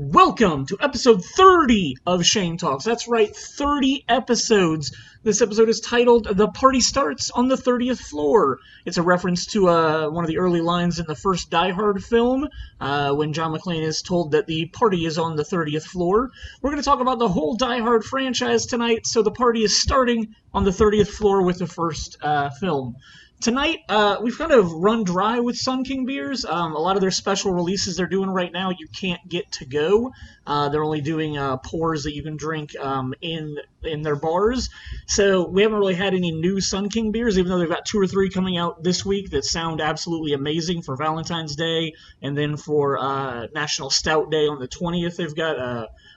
Welcome to episode 30 of Shane Talks. That's right, 30 episodes. This episode is titled The Party Starts on the 30th Floor. It's a reference to one of the early lines in the first Die Hard film, when John McClane is told that the party is on the 30th floor. We're going to talk about the whole Die Hard franchise tonight, so the party is starting on the 30th floor with the first film. Tonight, we've kind of run dry with Sun King beers. A lot of their special releases they're doing right now, you can't get to go. They're only doing pours that you can drink in their bars. So we haven't really had any new Sun King beers, even though they've got 2 or 3 coming out this week that sound absolutely amazing for Valentine's Day. And then for National Stout Day on the 20th, they've got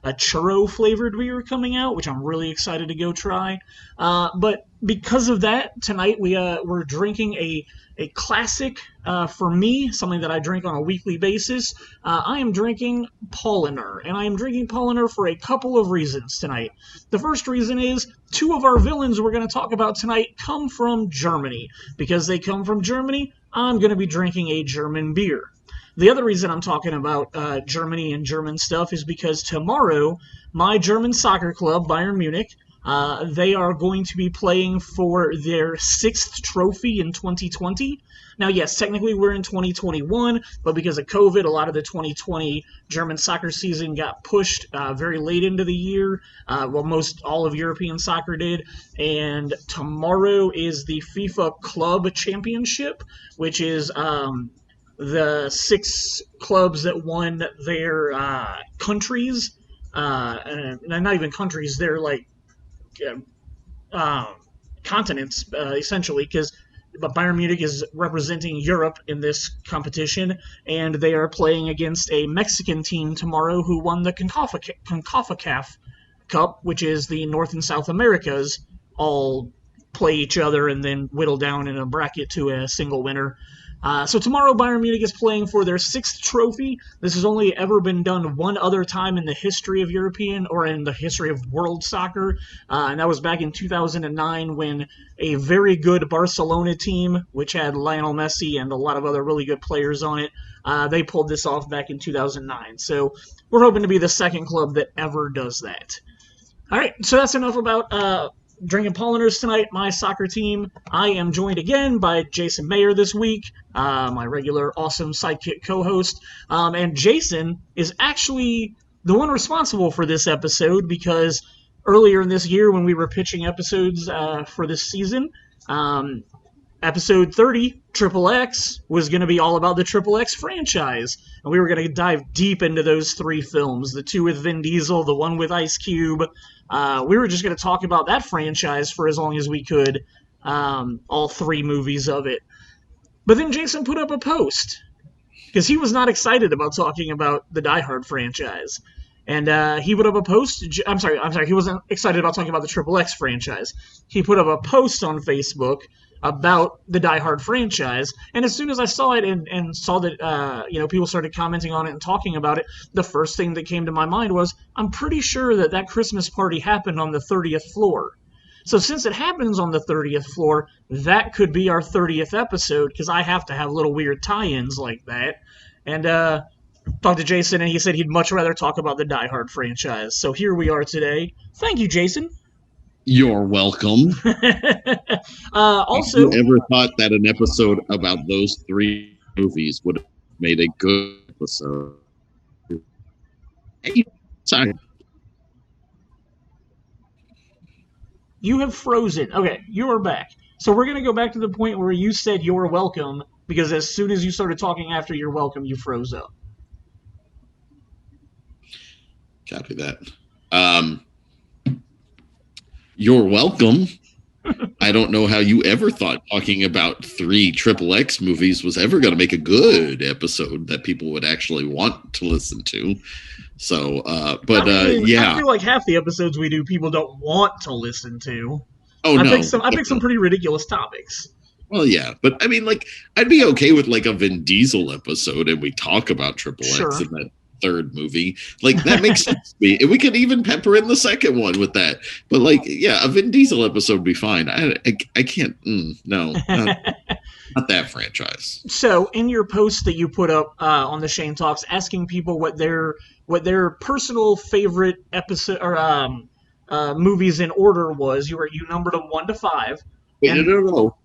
a churro-flavored beer coming out, which I'm really excited to go try. But because of that, tonight we're drinking a classic for me, something that I drink on a weekly basis. I am drinking Paulaner, and I am drinking Paulaner for a couple of reasons tonight. The first reason is 2 of our villains we're going to talk about tonight come from Germany. Because they come from Germany, I'm going to be drinking a German beer. The other reason I'm talking about Germany and German stuff is because tomorrow, my German soccer club, Bayern Munich, they are going to be playing for their 6th trophy in 2020. Now, yes, technically we're in 2021, but because of COVID, a lot of the 2020 German soccer season got pushed very late into the year. Most all of European soccer did. And tomorrow is the FIFA Club Championship, which is the 6 clubs that won their countries. Not even countries, they're like continents, essentially, because Bayern Munich is representing Europe in this competition, and they are playing against a Mexican team tomorrow who won the CONCACAF Cup, which is the North and South Americas all play each other and then whittle down in a bracket to a single winner. So tomorrow, Bayern Munich is playing for their 6th trophy. This has only ever been done one other time in the history of European, or in the history of world soccer, and that was back in 2009 when a very good Barcelona team, which had Lionel Messi and a lot of other really good players on it, they pulled this off back in 2009. So we're hoping to be the 2nd club that ever does that. All right, so that's enough about drinking Pauliners tonight, my soccer team. I am joined again by Jason Mayer this week, my regular awesome sidekick co-host. And Jason is actually the one responsible for this episode because earlier in this year when we were pitching episodes for this season, episode 30, XXX, was going to be all about the XXX franchise. And we were going to dive deep into those 3 films, the 2 with Vin Diesel, the 1 with Ice Cube. We were just going to talk about that franchise for as long as we could, all 3 movies of it. But then Jason put up a post, because he was not excited about talking about the Die Hard franchise. And he put up a post. I'm sorry, he wasn't excited about talking about the XXX franchise. He put up a post on Facebook about the Die Hard franchise, and as soon as I saw it and saw that people started commenting on it and talking about it, the first thing that came to my mind was, I'm pretty sure that Christmas party happened on the 30th floor. So since it happens on the 30th floor, that could be our 30th episode, because I have to have little weird tie-ins like that. And talked to Jason, and he said he'd much rather talk about the Die Hard franchise. So here we are today. Thank you, Jason. You're welcome. Also, have you ever thought that an episode about those 3 movies would have made a good episode? Hey, sorry. You have frozen. Okay, you are back. So we're going to go back to the point where you said you're welcome, because as soon as you started talking after you're welcome, you froze up. Copy that. You're welcome. I don't know how you ever thought talking about 3 XXX movies was ever going to make a good episode that people would actually want to listen to. So, yeah. I feel like half the episodes we do, people don't want to listen to. Oh, no. I picked some pretty ridiculous topics. Well, yeah, but I mean, like, I'd be okay with like a Vin Diesel episode and we talk about XXX Sure. and that third movie. Like, that makes sense to me. And we could even pepper in the second one with that. But, like, yeah, a Vin Diesel episode would be fine. I can't. No, not that franchise. So, in your post that you put up on the Shane Talks, asking people what their personal favorite episode or movies in order was, you numbered them 1 to 5. Wait,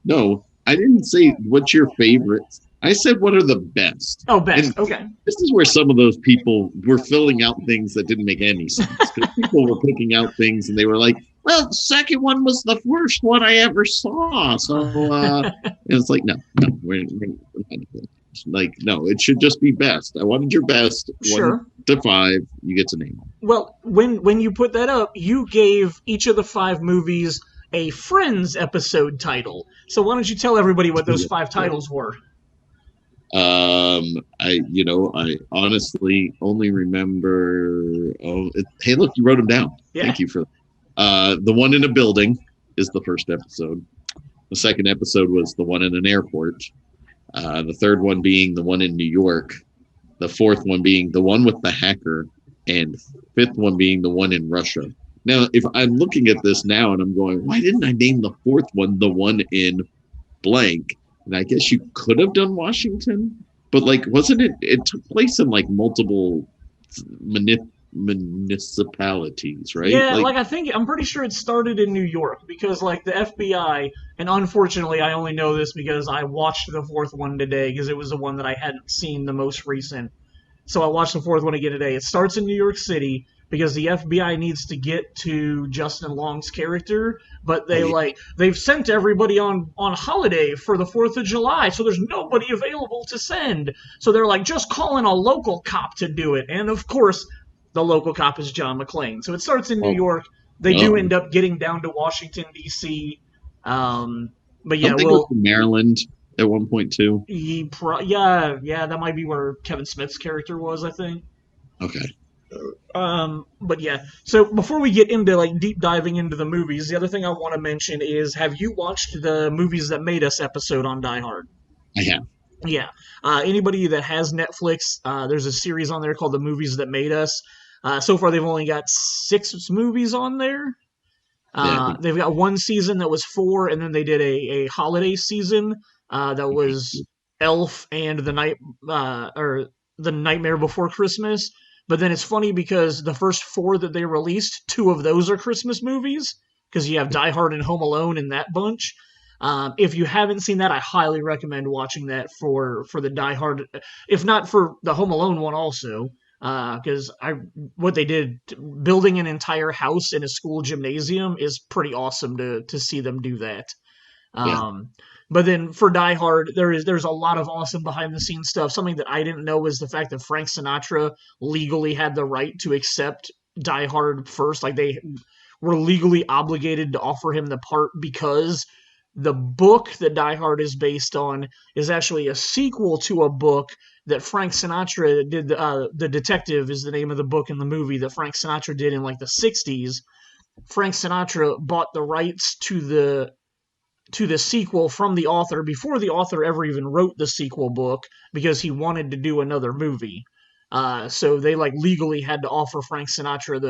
no. I didn't say what's your favorites. I said what are the best. Oh, best. And okay. this is where some of those people were filling out things that didn't make any sense. Because people were picking out things and they were like, well, the second one was the first one I ever saw. So and it's like, no, we're not doing that. Like, no, it should just be best. I wanted your best. Sure. 1 to 5, you get to name them. Well, when you put that up, you gave each of the 5 movies a Friends episode title. So why don't you tell everybody what those 5 titles were? I honestly only remember. Hey, look, you wrote them down. Yeah. Thank you for that. The One in a Building is the first episode. The second episode was The One in an Airport. The third one being The One in New York. The fourth one being The One with the Hacker, and fifth one being The One in Russia. Now, if I'm looking at this now and I'm going, why didn't I name the fourth one The One in blank? And I guess you could have done Washington, but like, wasn't it? It took place in like multiple municipalities, right? Yeah, like I'm pretty sure it started in New York because like the FBI, and unfortunately I only know this because I watched the fourth one today because it was the one that I hadn't seen the most recent. So I watched the fourth one again today. It starts in New York City because the FBI needs to get to Justin Long's character, but they've sent everybody on holiday for the 4th of July, so there's nobody available to send. So they're like, just call in a local cop to do it. And of course, the local cop is John McClane. So it starts in New York. They do end up getting down to Washington, D.C. But yeah, Don't they go to Maryland at one point too? Yeah, that might be where Kevin Smith's character was, I think. Okay. But yeah, so before we get into like deep diving into the movies, the other thing I want to mention is, have you watched the Movies That Made Us episode on Die Hard? I have. Yeah. Anybody that has Netflix, there's a series on there called The Movies That Made Us. So far, they've only got 6 movies on there. They've got 1 season that was 4, and then they did a holiday season that was Elf and The Nightmare Before Christmas. But then it's funny because the first 4 that they released, 2 of those are Christmas movies, because you have Die Hard and Home Alone in that bunch. If you haven't seen that, I highly recommend watching that for the Die Hard, if not for the Home Alone one also, because what they did, building an entire house in a school gymnasium, is pretty awesome to see them do that. But then for Die Hard, there's a lot of awesome behind the scenes stuff. Something that I didn't know was the fact that Frank Sinatra legally had the right to accept Die Hard first. Like, they were legally obligated to offer him the part because the book that Die Hard is based on is actually a sequel to a book that Frank Sinatra did. The Detective is the name of the book in the movie that Frank Sinatra did in like the 60s. Frank Sinatra bought the rights to the sequel from the author before the author ever even wrote the sequel book because he wanted to do another movie. So they like legally had to offer Frank Sinatra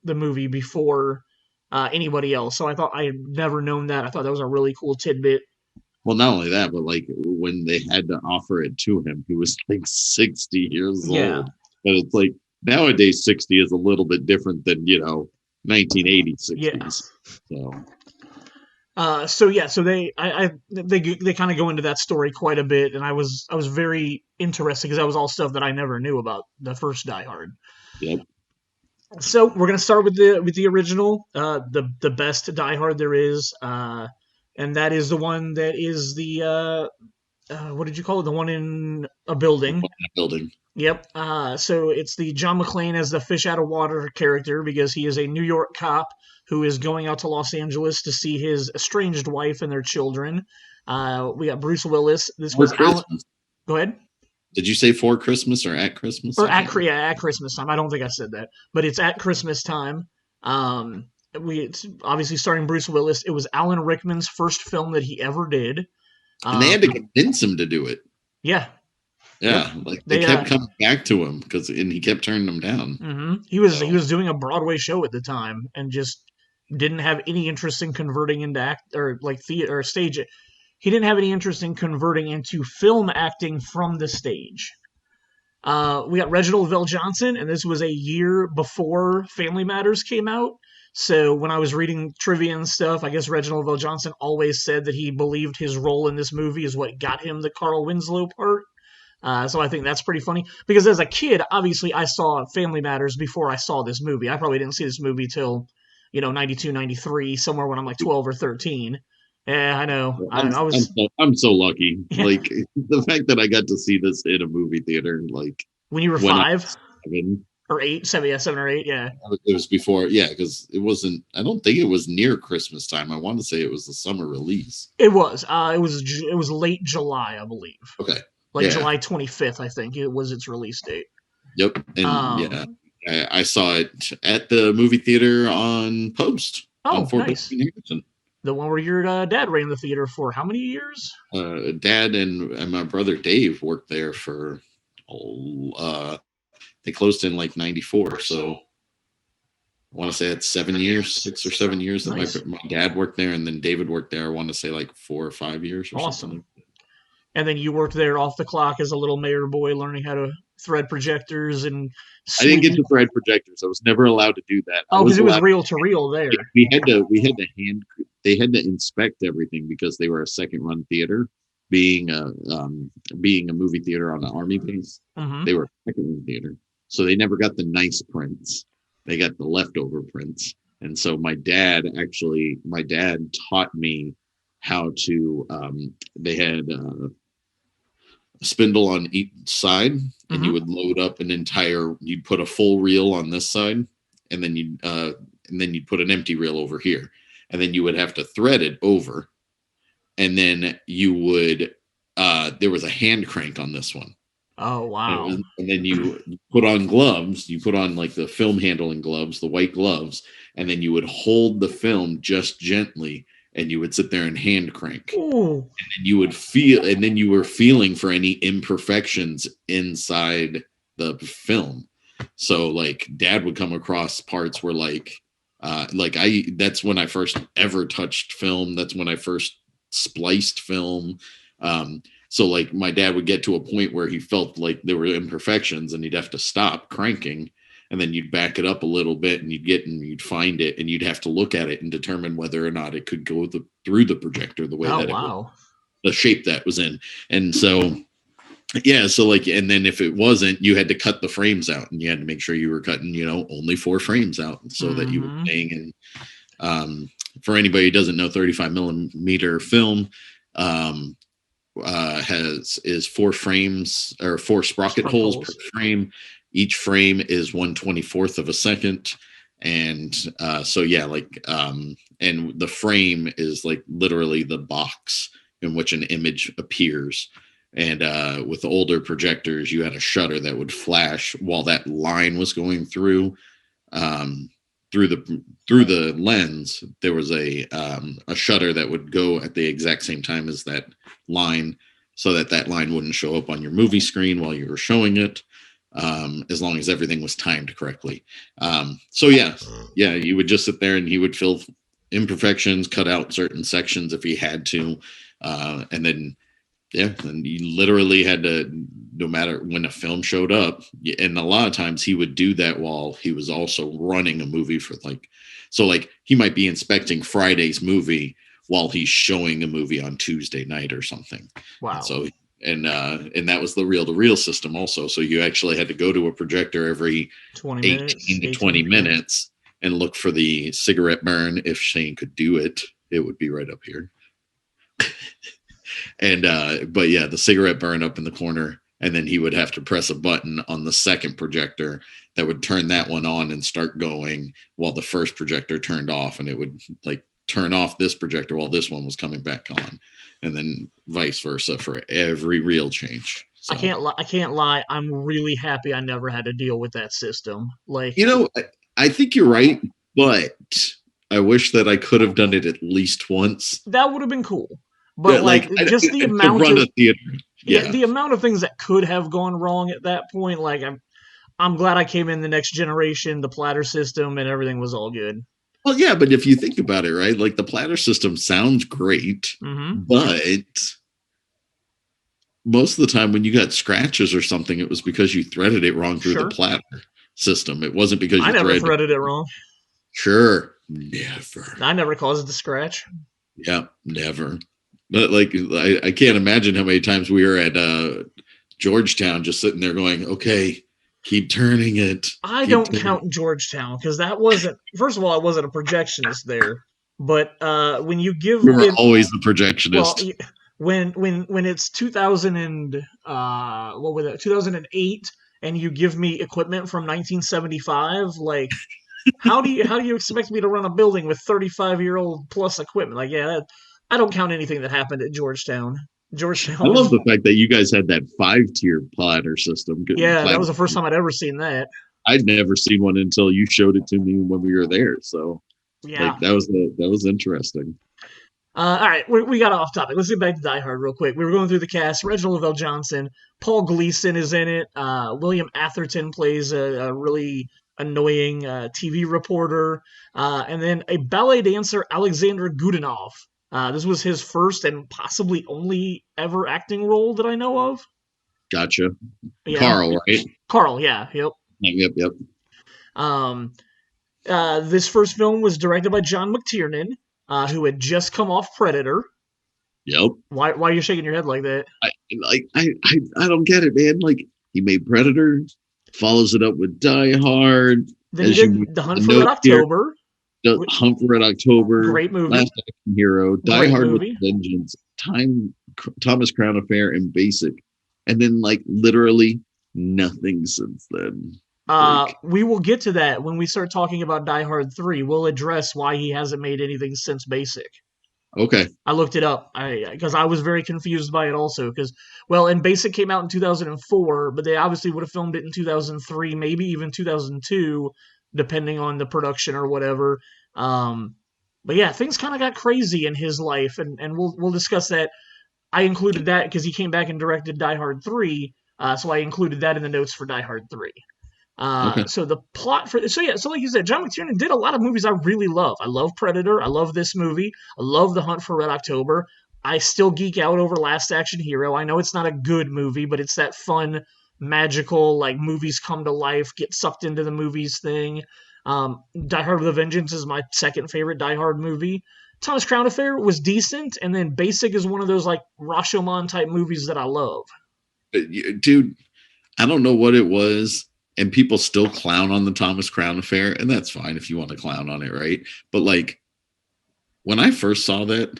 the movie before anybody else. So I had never known that. I thought that was a really cool tidbit. Well, not only that, but like when they had to offer it to him, he was like 60 years old. And it's like nowadays 60 is a little bit different than, 1980 60s. Yeah. So they kind of go into that story quite a bit, and I was very interested because that was all stuff that I never knew about the first Die Hard. Yep. So we're gonna start with the original, the best Die Hard there is, and that is the one that is the what did you call it? The one in a building. Yep. So it's the John McClane as the fish out of water character because he is a New York cop who is going out to Los Angeles to see his estranged wife and their children. We got Bruce Willis. This was Alan. Go ahead. Did you say for Christmas or at Christmas? Or at Christmas time. I don't think I said that, but it's at Christmas time. It's obviously starring Bruce Willis. It was Alan Rickman's first film that he ever did. And they had to convince him to do it. Yeah. Yeah, Yep. like they They kept coming back to him and he kept turning them down. he was doing a Broadway show at the time and just didn't have any interest in converting into act or like theater or stage. He didn't have any interest in converting into film acting from the stage. We got Reginald Johnson, and this was a year before Family Matters came out. So when I was reading trivia and stuff, I guess Reginald Johnson always said that he believed his role in this movie is what got him the Carl Winslow part. So I think that's pretty funny because as a kid, obviously I saw Family Matters before I saw this movie. I probably didn't see this movie till 92, 93, somewhere when I'm like 12 or 13. Yeah, I know. I was I'm so lucky. Like the fact that I got to see this in a movie theater, like when you were when I 5 was 7, or 8, 7, yeah, 7 or 8, yeah. it was before, yeah, because it wasn't. I don't think it was near Christmas time. I want to say it was the summer release. It was. It was late July, I believe. Okay, Like yeah, July 25th, I think it was its release date. yep, and yeah, Um. I saw it at the movie theater on Post on Oh, 4th nice. and Harrison. The one where your dad ran the theater for how many years? Dad and my brother Dave worked there for. They closed in like '94, so I want to say it's 7 years, 6 or 7 years that Nice. my dad worked there, and then David worked there. I want to say like 4 or 5 years or Awesome. something. And then you worked there off the clock as a little mayor boy, learning how to thread projectors and I didn't get sweep. to thread projectors. I was never allowed to do that. I Oh, because was it was allowed. reel to reel there. We had to hand. They had to inspect everything because they were a second run theater, being a movie theater on the army base. Mm-hmm. They were a second run theater, so they never got the nice prints. They got the leftover prints. And so my dad taught me how to. They had a spindle on each side, and you would load up an entire. You'd put a full reel on this side, and then you'd put an empty reel over here, and then you would have to thread it over, and then you would. There was a hand crank on this one. Oh, wow. And then you put on gloves. You put on like the film handling gloves, the white gloves, and then you would hold the film just gently, and you would sit there and hand crank. Ooh. And you would feel, and then you were feeling for any imperfections inside the film. So like Dad would come across parts where that's when I first ever touched film. That's when I first spliced film. So like my dad would get to a point where he felt like there were imperfections and he'd have to stop cranking, and then you'd back it up a little bit and you'd find it, and you'd have to look at it and determine whether or not it could go through the projector the way that it was, the shape that was in. And so, yeah, so like, and then if it wasn't, you had to cut the frames out, and you had to make sure you were cutting, only 4 frames out so that you were staying in. For anybody who doesn't know, 35 millimeter film, is 4 frames or 4 sprocket holes per frame. Each frame is 1/24th of a second. And so yeah, and the frame is like literally the box in which an image appears. And with older projectors, you had a shutter that would flash while that line was going through the lens. There was a shutter that would go at the exact same time as that line, so that line wouldn't show up on your movie screen while you were showing it, as long as everything was timed correctly. So yeah, you would just sit there and he would fill imperfections, cut out certain sections if he had to, and then and you literally had to, no matter when a film showed up, and a lot of times he would do that while he was also running a movie for he might be inspecting Friday's movie while he's showing a movie on Tuesday night or something. Wow. And so and that was the reel-to-reel system also. So you actually had to go to a projector every 18 to 20 minutes and look for the cigarette burn. If Shane could do it, it would be right up here. And but yeah, the cigarette burn up in the corner, and then he would have to press a button on the second projector that would turn that one on and start going while the first projector turned off, and it would like turn off this projector while this one was coming back on, and then vice versa for every reel change. So, I can't lie. I'm really happy I never had to deal with that system. Like, I think you're right, but I wish that I could have done it at least once. That would have been cool. But just the amount run of a theater. Yeah, Yeah. the amount of things that could have gone wrong at that point, like I'm glad I came in the next generation, the platter system, and everything was all good. Well, yeah, but if you think about it, right, like the platter system sounds great, Mm-hmm. but most of the time when you got scratches or something, it was because you threaded it wrong through the Sure. platter system. It wasn't because I you never threaded. threaded it wrong. Sure, never. I never caused it to scratch. Yeah, never. But like, I can't imagine how many times we were at Georgetown just sitting there going, okay, keep turning it. I Keep don't turning. count Georgetown because that wasn't. First of all, I wasn't a projectionist there. But when you give We were in, always the well, projectionist. when it's 2000 and what was it, 2008, and you give me equipment from 1975, like how do you expect me to run a building with 35-year-old plus equipment? Like, yeah, I don't count anything that happened at Georgetown. I Georgetown love was, the fact that you guys had that 5-tier platter system. yeah, that Platter. was the first time I'd ever seen that. I'd never seen one until you showed it to me when we were there. So, Yeah. like, that was interesting. All right, we got off topic. Let's get back to Die Hard real quick. We were going through the cast. Reginald Lavelle Johnson, Paul Gleason is in it. William Atherton plays a really annoying TV reporter, and then a ballet dancer, Alexander Godunov. This was his first and possibly only ever acting role that I know of. Gotcha. Yeah, Carl, right? Carl. Yeah, yep. Yep. Um, this first film was directed by John McTiernan, who had just come off Predator. Yep. Why are you shaking your head like that? I don't get it, man. Like he made Predator, follows it up with Die Hard. Then he As you did The Hunt the for Red note here, October. the Hunt for Red October, Great movie. Last Action Hero, Die Great Hard with movie. Vengeance, Thomas Crown Affair, and Basic, and then like literally nothing since then. We will get to that when we start talking about Die Hard 3. We'll address why he hasn't made anything since Basic. Okay. I looked it up because I was very confused by it also. Because, well, and Basic came out in 2004, but they obviously would have filmed it in 2003, maybe even 2002, depending on the production or whatever. But yeah, things kind of got crazy in his life, and we'll discuss that. I included that because he came back and directed Die Hard 3, so I included that in the notes for Die Hard 3. Okay. So the plot for so like you said, John McTiernan did a lot of movies I really love. I love Predator. I love this movie. I love The Hunt for Red October. I still geek out over Last Action Hero. I know it's not a good movie, but it's that fun, magical, like movies come to life, get sucked into the movies thing. Die Hard with a Vengeance is my second favorite Die Hard movie. Thomas Crown Affair was decent, and then Basic is one of those like Rashomon type movies that I love. Dude, I don't know what it was. And people still clown on the Thomas Crown Affair, and that's fine if you want to clown on it, right? But like when I first saw that,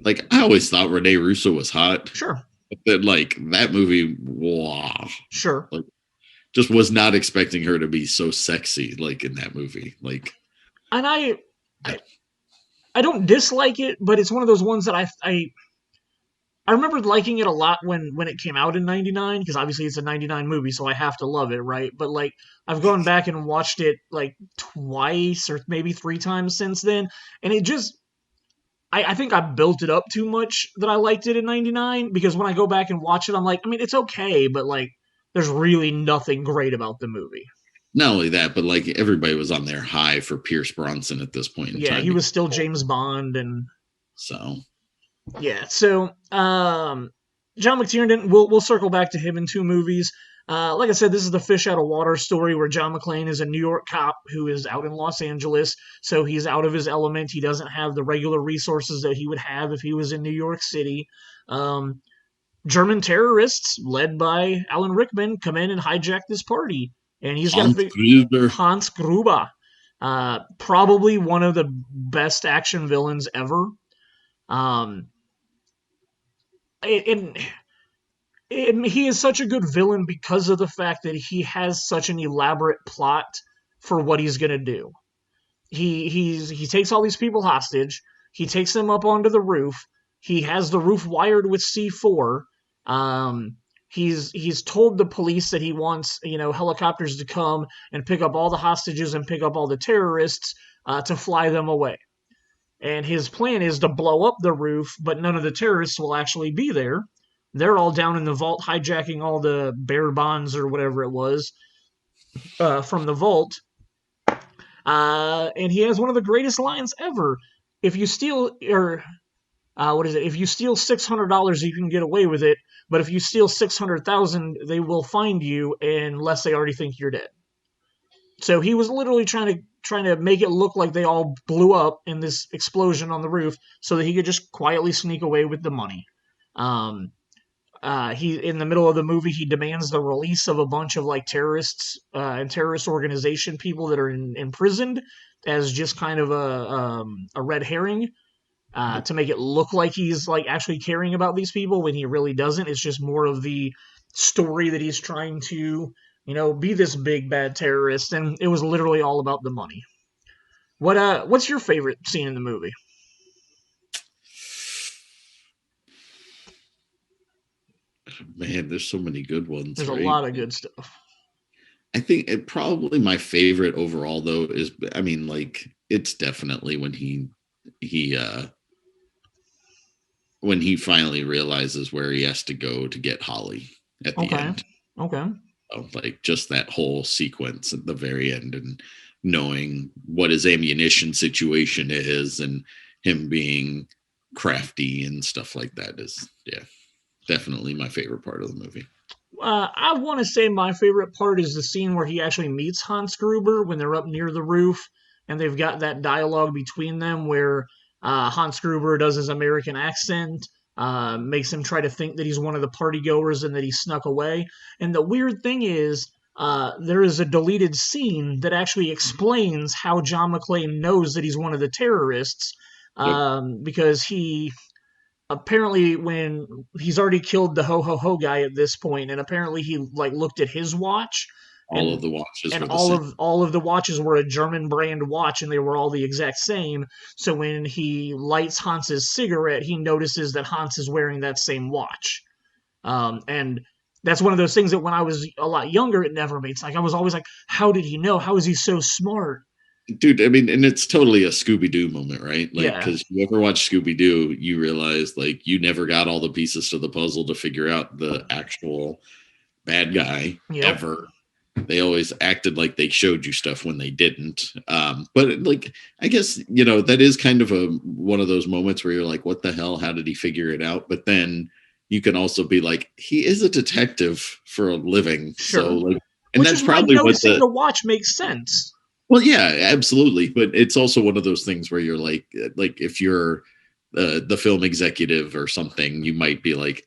like I always thought Rene Russo was hot. Sure. But then like that movie, wow. Sure. Like just was not expecting her to be so sexy like in that movie. Like and I don't dislike it, but it's one of those ones that I remember liking it a lot when it came out in '99 because obviously it's a '99 movie, so I have to love it, right? But like I've gone back and watched it like twice or maybe three times since then, and it just I think I built it up too much that I liked it in '99 because when I go back and watch it, I'm like, I mean, it's okay, but like there's really nothing great about the movie. not only that, but like everybody was on their high for Pierce Bronson at this point in Yeah, time. he was still James Bond and so yeah, so John McTiernan, we'll circle back to him in two movies. Like I said, this is the fish out of water story where John McClane is a New York cop who is out in Los Angeles, so he's out of his element. He doesn't have the regular resources that he would have if he was in New York City. German terrorists, led by Alan Rickman, come in and hijack this party, and he's got to figure Hans Gruber, probably one of the best action villains ever. And he is such a good villain because of the fact that he has such an elaborate plot for what he's gonna do. He takes all these people hostage. He takes them up onto the roof. He has the roof wired with C4. He's told the police that he wants helicopters to come and pick up all the hostages and pick up all the terrorists to fly them away. And his plan is to blow up the roof, but none of the terrorists will actually be there. They're all down in the vault hijacking all the bear bonds or whatever it was from the vault. And he has one of the greatest lines ever. If you steal, or what is it? If you steal $600, you can get away with it. But if you steal 600,000, they will find you unless they already think you're dead. So he was literally trying to make it look like they all blew up in this explosion on the roof, so that he could just quietly sneak away with the money. Um, he in the middle of the movie he demands the release of a bunch of like terrorists and terrorist organization people that are imprisoned as just kind of a red herring to make it look like he's like actually caring about these people when he really doesn't. It's just more of the story that he's trying to, be this big bad terrorist, and it was literally all about the money. What's your favorite scene in the movie? Man, there's so many good ones. There's right? A lot of good stuff. I think probably my favorite overall though is, I mean, like it's definitely when he finally realizes where he has to go to get Holly at the end. Okay. Like just that whole sequence at the very end, and knowing what his ammunition situation is, and him being crafty and stuff like that is, definitely my favorite part of the movie. I want to say my favorite part is the scene where he actually meets Hans Gruber when they're up near the roof, and they've got that dialogue between them where Hans Gruber does his American accent, makes him try to think that he's one of the party goers and that he snuck away. And the weird thing is, there is a deleted scene that actually explains how John McClane knows that he's one of the terrorists, because he apparently, when he's already killed the ho ho ho guy at this point, and apparently he like looked at his watch. All of the watches and were the same. all of the watches were a German brand watch, and they were all the exact same. So when he lights Hans's cigarette, he notices that Hans is wearing that same watch. And that's one of those things that when I was a lot younger, it never made sense. Like, I was always like, how did he know? How is he so smart? Dude, I mean, and it's totally a Scooby-Doo moment, right? Like, Yeah. because you ever watch Scooby-Doo, you realize, like, you never got all the pieces to the puzzle to figure out the actual bad guy ever. They always acted like they showed you stuff when they didn't. But, like, I guess, that is kind of one of those moments where you're like, what the hell? How did he figure it out? But then you can also be like, he is a detective for a living. Sure. So, like, and which that's is probably why what the watch makes sense. Well, yeah, absolutely. But it's also one of those things where you're like if you're the film executive or something, you might be like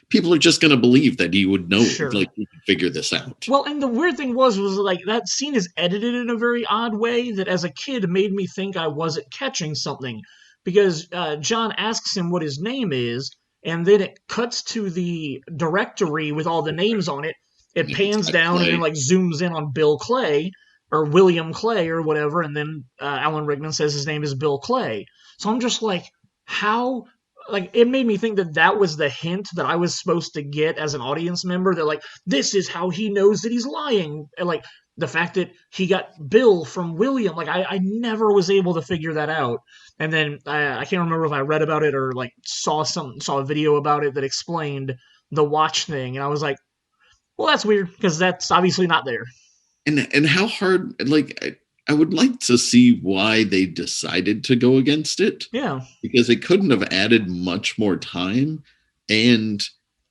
people are just going to believe that he would know, like he could figure this out. Well, and the weird thing was like that scene is edited in a very odd way that as a kid made me think I wasn't catching something, because John asks him what his name is, and then it cuts to the directory with all the names on it. It pans down and then like zooms in on Bill Clay, or William Clay or whatever, and then Alan Rickman says his name is Bill Clay. So I'm just like, how? Like, it made me think that was the hint that I was supposed to get as an audience member, that like, this is how he knows that he's lying. And like, the fact that he got Bill from William, like, I never was able to figure that out. And then I can't remember if I read about it or like saw a video about it that explained the watch thing, and I was like, well, that's weird, because that's obviously not there. And how hard, like, I would like to see why they decided to go against it. Yeah. Because they couldn't have added much more time. And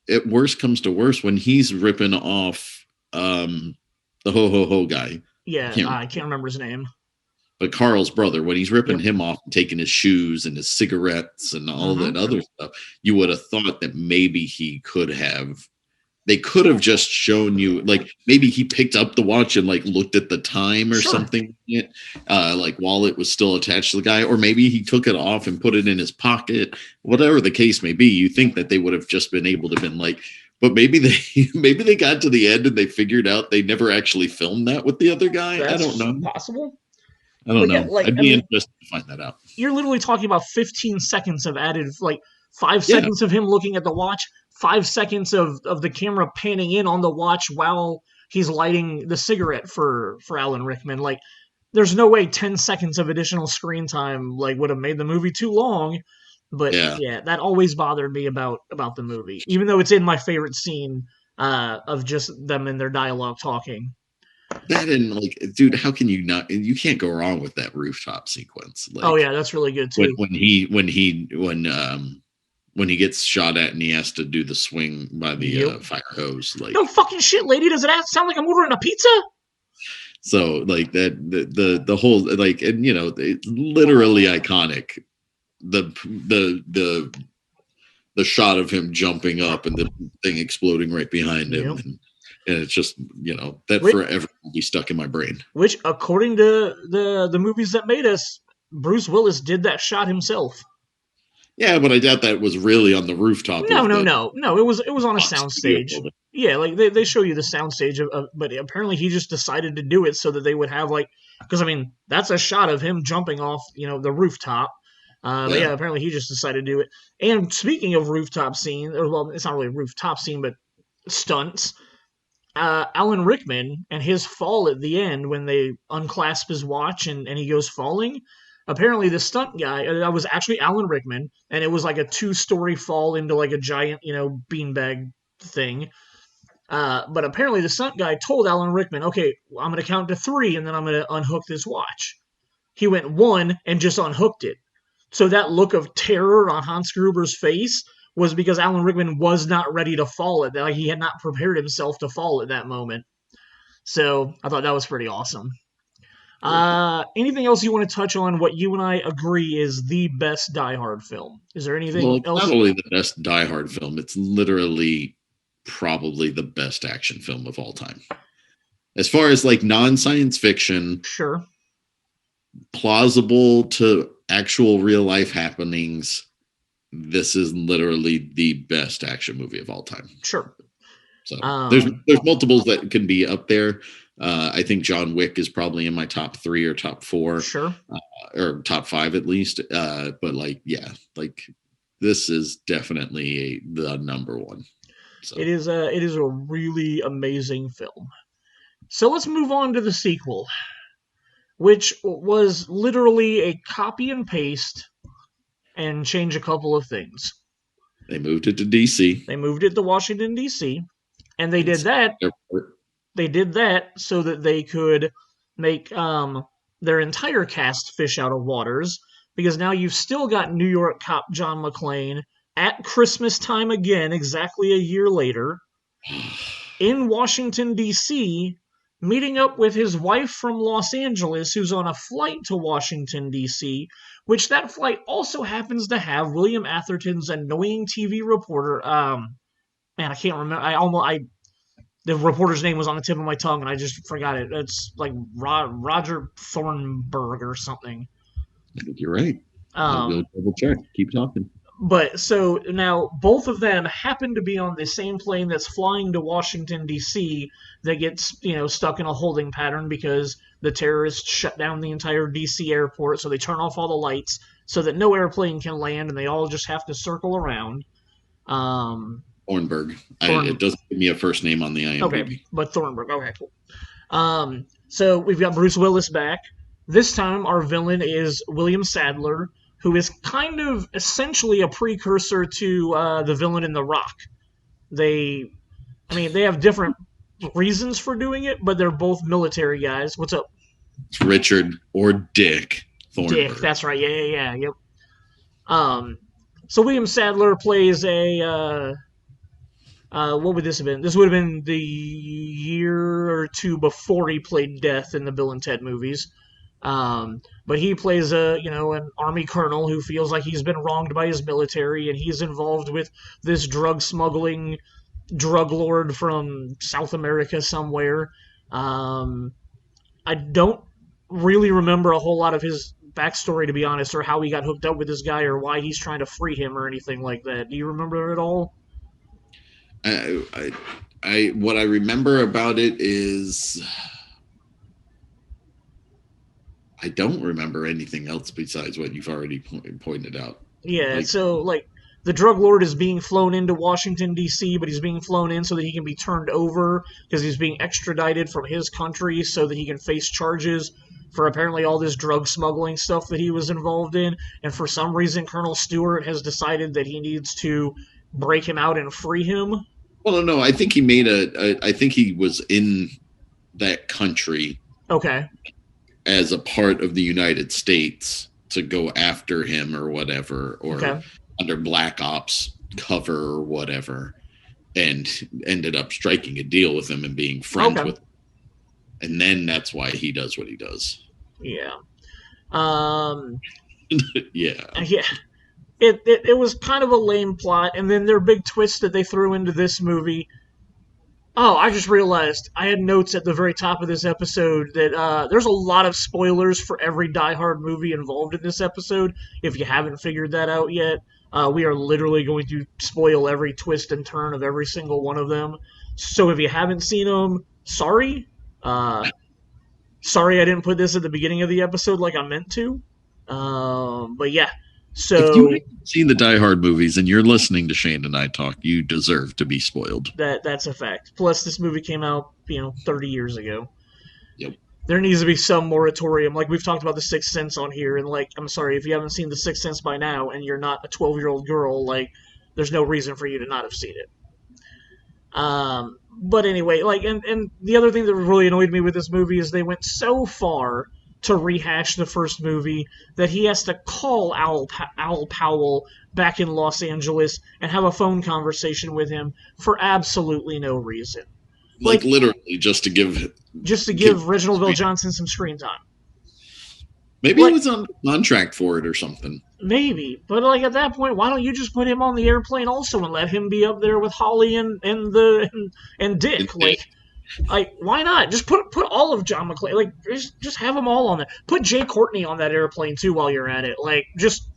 at worst comes to worst, when he's ripping off the ho ho ho guy. Yeah, I can't remember his name. But Carl's brother, when he's ripping him off and taking his shoes and his cigarettes and all that other stuff, you would have thought that maybe they could have just shown you, like, maybe he picked up the watch and like looked at the time or something, like while it was still attached to the guy, or maybe he took it off and put it in his pocket, whatever the case may be. You think that they would have just been able to been like, but maybe they got to the end and they figured out they never actually filmed that with the other guy. I don't know. Possible. I don't know. I'd be interested to find that out. You're literally talking about 15 seconds of added, like 5 seconds of him looking at the watch, 5 seconds of the camera panning in on the watch while he's lighting the cigarette for Alan Rickman. Like, there's no way 10 seconds of additional screen time like would have made the movie too long. But Yeah. yeah, that always bothered me about the movie, even though it's in my favorite scene of just them in their dialogue talking. That and like, dude, how can you not? You can't go wrong with that rooftop sequence. Oh Like yeah, that's really good when too. when he gets shot at and he has to do the swing by the Yep. fire hose. No Like fucking shit, lady. Does it sound like I'm ordering a pizza? so, like that the whole like and it's literally iconic. The shot of him jumping up and the thing exploding right behind him, Yep. and it's just that Which, forever will be stuck in my brain. which, according to the movies that made us, Bruce Willis did that shot himself. Yeah, but I doubt that was really on the rooftop No, of no, the no, no. It was on a Fox studio soundstage. building. Yeah, like they show you the soundstage but apparently he just decided to do it so that they would have like, because I mean that's a shot of him jumping off the rooftop. But Yeah. yeah, apparently he just decided to do it. And speaking of rooftop scene, or well, it's not really a rooftop scene, but stunts. Alan Rickman and his fall at the end when they unclasp his watch and he goes falling. Apparently, the stunt guy that was actually Alan Rickman, and it was like a 2-story fall into like a giant, beanbag thing. But apparently, the stunt guy told Alan Rickman, "Okay, I'm going to count to 3, and then I'm going to unhook this watch." He went 1 and just unhooked it. So that look of terror on Hans Gruber's face was because Alan Rickman was not ready to fall at that. Like he had not prepared himself to fall at that moment. So I thought that was pretty awesome. Anything else you want to touch on? What you and I agree is the best Die Hard film. Is there Well, anything it's not else? only the best Die Hard film, it's literally probably the best action film of all time. As far as like non-science fiction, Sure. plausible to actual real life happenings, this is literally the best action movie of all time. Sure. So there's multiples that can be up there. I think John Wick is probably in my top 3 or top 4, Sure. or top 5 at least. But like, yeah, like this is definitely the number one. So It is a really amazing film. So let's move on to the sequel, which was literally a copy and paste and change a couple of things. they moved it to DC. They moved it to Washington D.C. and they did that. They did that so that they could make their entire cast fish out of waters, because now you've still got New York cop John McClane at Christmas time again, exactly a year later, in Washington, D.C., meeting up with his wife from Los Angeles, who's on a flight to Washington, D.C., which that flight also happens to have William Atherton's annoying TV reporter. Man, I can't remember. The reporter's name was on the tip of my tongue, and I just forgot it. It's like Roger Thornburg or something. I think you're right. Um, We'll double check. Keep talking. But so now both of them happen to be on the same plane that's flying to Washington, D.C. that gets, stuck in a holding pattern because the terrorists shut down the entire D.C. airport, so they turn off all the lights so that no airplane can land, and they all just have to circle around. Thornburg. It doesn't give me a first name on the IMDb. Okay, but Thornburg. Okay, cool. So we've got Bruce Willis back. This time our villain is William Sadler, who is kind of essentially a precursor to the villain in The Rock. They have different reasons for doing it, but they're both military guys. What's up? It's Richard or Dick Thornburg. Dick, that's right. Yeah, yep. So William Sadler plays a what would this have been? This would have been the year or two before he played Death in the Bill and Ted movies. But he plays an army colonel who feels like he's been wronged by his military, and he's involved with this drug smuggling drug lord from South America somewhere. I don't really remember a whole lot of his backstory, to be honest, or how he got hooked up with this guy, or why he's trying to free him, or anything like that. Do you remember it all? What I remember about it is I don't remember anything else besides what you've already pointed out. Yeah, so the drug lord is being flown into Washington, D.C., but he's being flown in so that he can be turned over because he's being extradited from his country so that he can face charges for apparently all this drug smuggling stuff that he was involved in. And for some reason, Colonel Stewart has decided that he needs to break him out and free him. Well, no, I think he made I think he was in that country. Okay. As a part of the United States to go after him or whatever, or under Black Ops cover or whatever, and ended up striking a deal with him and being friends with him. And then that's why he does what he does. Yeah. Yeah. Yeah. It was kind of a lame plot, and then their big twist that they threw into this movie. Oh, I just realized I had notes at the very top of this episode that there's a lot of spoilers for every Die Hard movie involved in this episode. If you haven't figured that out yet, we are literally going to spoil every twist and turn of every single one of them. So if you haven't seen them, sorry. Sorry I didn't put this at the beginning of the episode like I meant to. But yeah. So, if you haven't seen the Die Hard movies and you're listening to Shane and I talk, you deserve to be spoiled. That's a fact. Plus, this movie came out, 30 years ago. Yep. There needs to be some moratorium. Like, we've talked about The Sixth Sense on here, and, I'm sorry, if you haven't seen The Sixth Sense by now and you're not a 12-year-old girl, there's no reason for you to not have seen it. But anyway, and the other thing that really annoyed me with this movie is they went so far to rehash the first movie that he has to call Al Powell back in Los Angeles and have a phone conversation with him for absolutely no reason. Literally just to give Reginald VelJohnson some screen time. Maybe he was on contract for it or something. Maybe, but at that point, why don't you just put him on the airplane also and let him be up there with Holly and Dick? Why not? Just put all of John McClane. Just have them all on there. Put Jay Courtney on that airplane too while you're at it. Just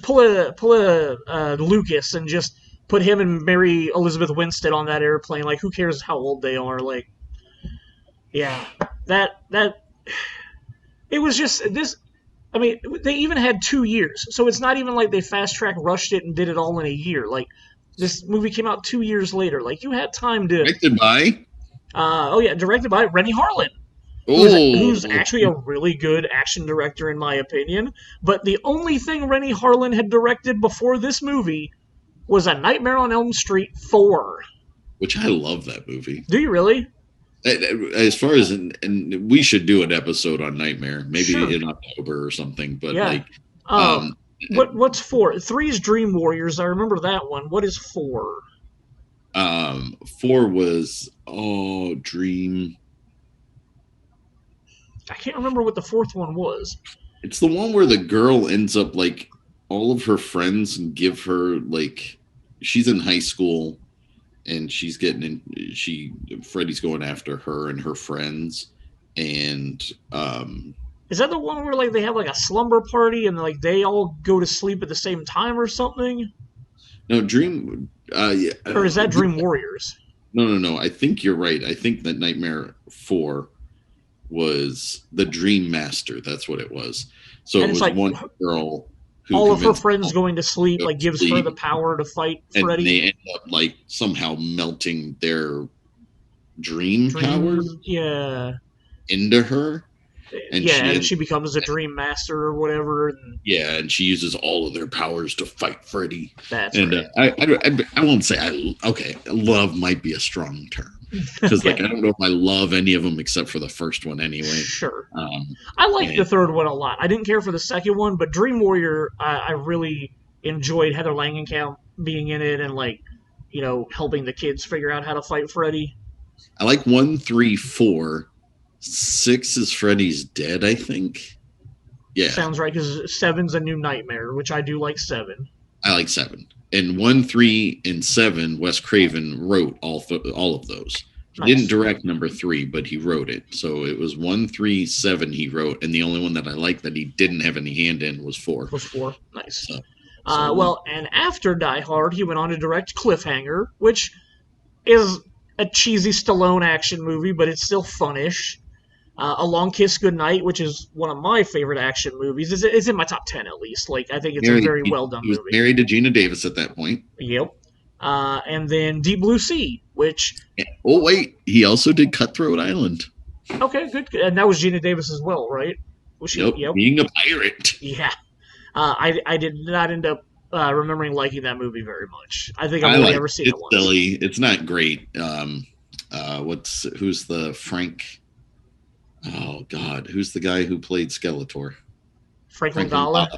pull a Lucas and just put him and Mary Elizabeth Winstead on that airplane. Who cares how old they are? Yeah, that it was just this. I mean, they even had 2 years, so it's not even like they fast track rushed it and did it all in a year. This movie came out 2 years later. You had time to. Directed by. Directed by Renny Harlin, who's actually a really good action director in my opinion. But the only thing Renny Harlin had directed before this movie was A Nightmare on Elm Street 4. Which I love that movie. Do you really? As far as, and we should do an episode on Nightmare, maybe in October or something. But what's 4? 3 is Dream Warriors. I remember that one. What is 4? 4 was Dream. I can't remember what the 4th one was. It's the one where the girl ends up all of her friends and give her she's in high school and she's Freddy's going after her and her friends, and is that the one where they have a slumber party and they all go to sleep at the same time or something? No, Dream. Or is that Dream Warriors? No. I think you're right. I think that Nightmare 4 was the Dream Master. That's what it was. So it was one girl who all of her friends going to sleep, gives her the power to fight Freddy. And they end up somehow melting their dream powers into her. And she becomes a Dream Master or whatever. And she uses all of their powers to fight Freddy. That's right. I won't say love might be a strong term. Because I don't know if I love any of them except for the first one anyway. Sure. I liked the third one a lot. I didn't care for the second one, but Dream Warrior, I really enjoyed Heather Langenkamp being in it and helping the kids figure out how to fight Freddy. I like 1, 3, 4. 6 is Freddy's Dead, I think. Yeah. Sounds right, because 7's A New Nightmare, which I do like 7. I like 7. And 1, 3, and 7, Wes Craven wrote all of those. He didn't direct number 3, but he wrote it. So it was 1, 3, 7 he wrote, and the only one that I liked that he didn't have any hand in was 4. Nice. And after Die Hard, he went on to direct Cliffhanger, which is a cheesy Stallone action movie, but it's still funnish. A Long Kiss Goodnight, which is one of my favorite action movies. It's in my top 10 at least. I think it's a very well done movie. He was married to Gina Davis at that point. Yep. And then Deep Blue Sea, which... Oh, wait. He also did Cutthroat Island. Okay, good. And that was Gina Davis as well, right? Was she? Yep, Yep. being a pirate. Yeah. I did not end up remembering liking that movie very much. I think I've I only like ever seen it it's once. silly. It's not great. Who's the Frank? Oh God, who's the guy who played Skeletor? Frank Franklin Langella. Lala.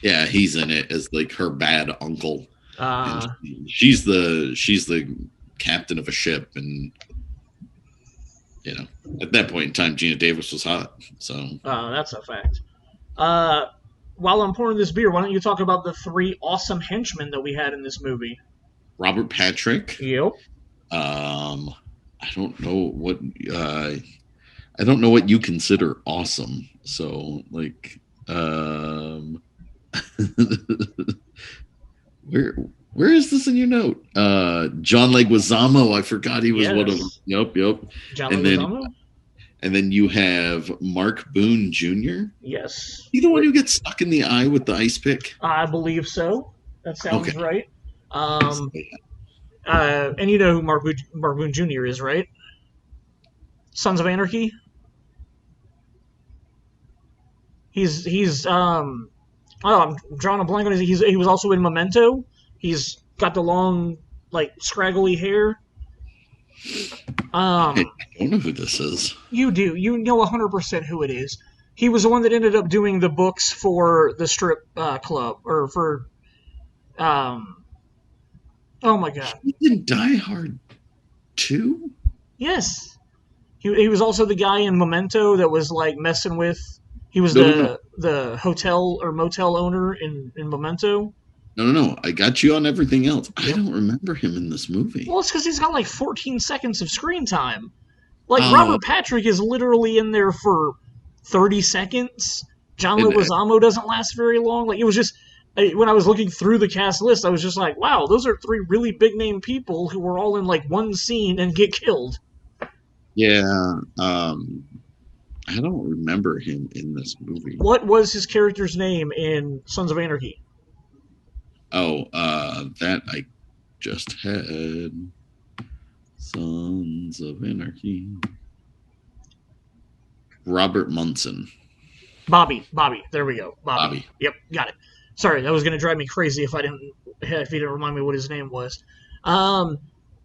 Yeah, he's in it as like her bad uncle, and Uh, she's the captain of a ship, and at that point in time, Gina Davis was hot. So that's a fact. Uh, while I'm pouring this beer, why don't you talk about the three awesome henchmen that we had in this movie? Robert Patrick. Yep. Um, I don't know what I don't know what you consider awesome. So like, where where is this in your note? John Leguizamo. I forgot he was one of them. Yes. Yep. John And then Leguizamo? and then you have Mark Boone Jr. Yes. He the one who gets stuck in the eye with the ice pick? I believe so. That sounds Okay. right. And you know who Mark Boone Jr. is, right? Sons of Anarchy. He's I'm drawing a blank on his. He was also in Memento. He's got the long, like, scraggly hair. I don't know who this is. You do. You know 100% who it is. He was the one that ended up doing the books for the strip club, or for, um, oh my god. He did Die Hard 2? Yes. He was also the guy in Memento that was, like, messing with. He was No. the hotel or motel owner in Memento. No. I got you on everything else. Yep. I don't remember him in this movie. Well, it's because he's got like 14 seconds of screen time. Like, Oh. Robert Patrick is literally in there for 30 seconds. John And, Leguizamo doesn't last very long. Like, it was just, when I was looking through the cast list, I was just like, wow, those are three really big name people who were all in like one scene and get killed. Yeah. I don't remember him in this movie. What was his character's name in Sons of Anarchy? Oh, that I just had. Sons of Anarchy. Robert Munson. Bobby. There we go. Bobby. Yep, got it. Sorry, that was going to drive me crazy if you didn't remind me what his name was.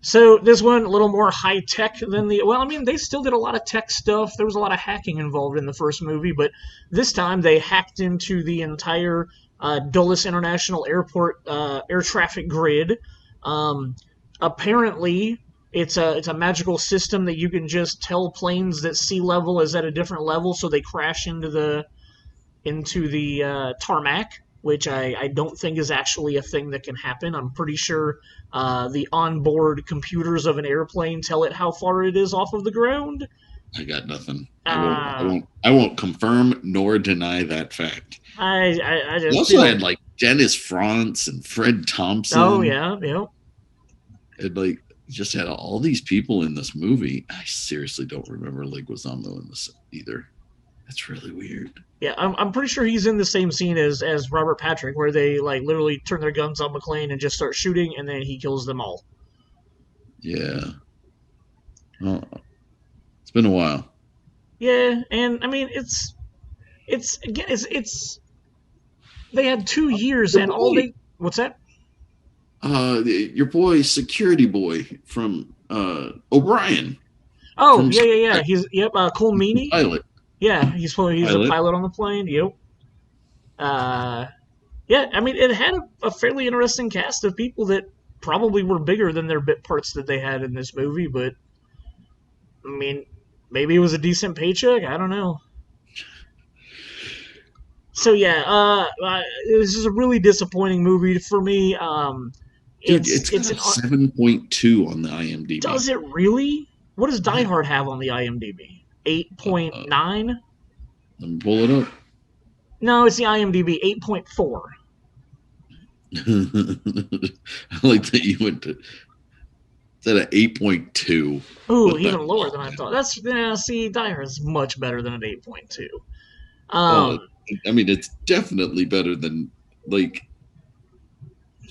So this one a little more high tech than the. Well, I mean, they still did a lot of tech stuff. There was a lot of hacking involved in the first movie, but this time they hacked into the entire Dulles International Airport air traffic grid. Apparently, it's a magical system that you can just tell planes that sea level is at a different level, so they crash into the tarmac, which I don't think is actually a thing that can happen. I'm pretty sure the onboard computers of an airplane tell it how far it is off of the ground. I got nothing. I won't confirm nor deny that fact. I just You also had like Dennis Franz and Fred Thompson. Oh yeah. And like just had all these people in this movie. I seriously don't remember Leguizamo in this either. That's really weird. Yeah, I'm pretty sure he's in the same scene as Robert Patrick, where they like literally turn their guns on McClane and just start shooting, and then he kills them all. Yeah. Oh, it's been a while. Yeah, and I mean it's they had 2 years and all they what's that? Your boy, security boy from O'Brien. Oh yeah. He's Cole Meany. Pilot. Yeah, he's a pilot on the plane. Yep. Yeah, I mean, it had a fairly interesting cast of people that probably were bigger than their bit parts that they had in this movie, but I mean, maybe it was a decent paycheck. I don't know. So yeah, this is a really disappointing movie for me. Dude, it's got a 7.2 on the IMDb. Does it really? What does Die Hard have on the IMDb? 8.9? Let me pull it up. No, it's the IMDb 8.4. I like that you went to. It's at an 8.2. Ooh, even lower than I thought. See, Die Hard is much better than an 8.2. I mean, it's definitely better than like.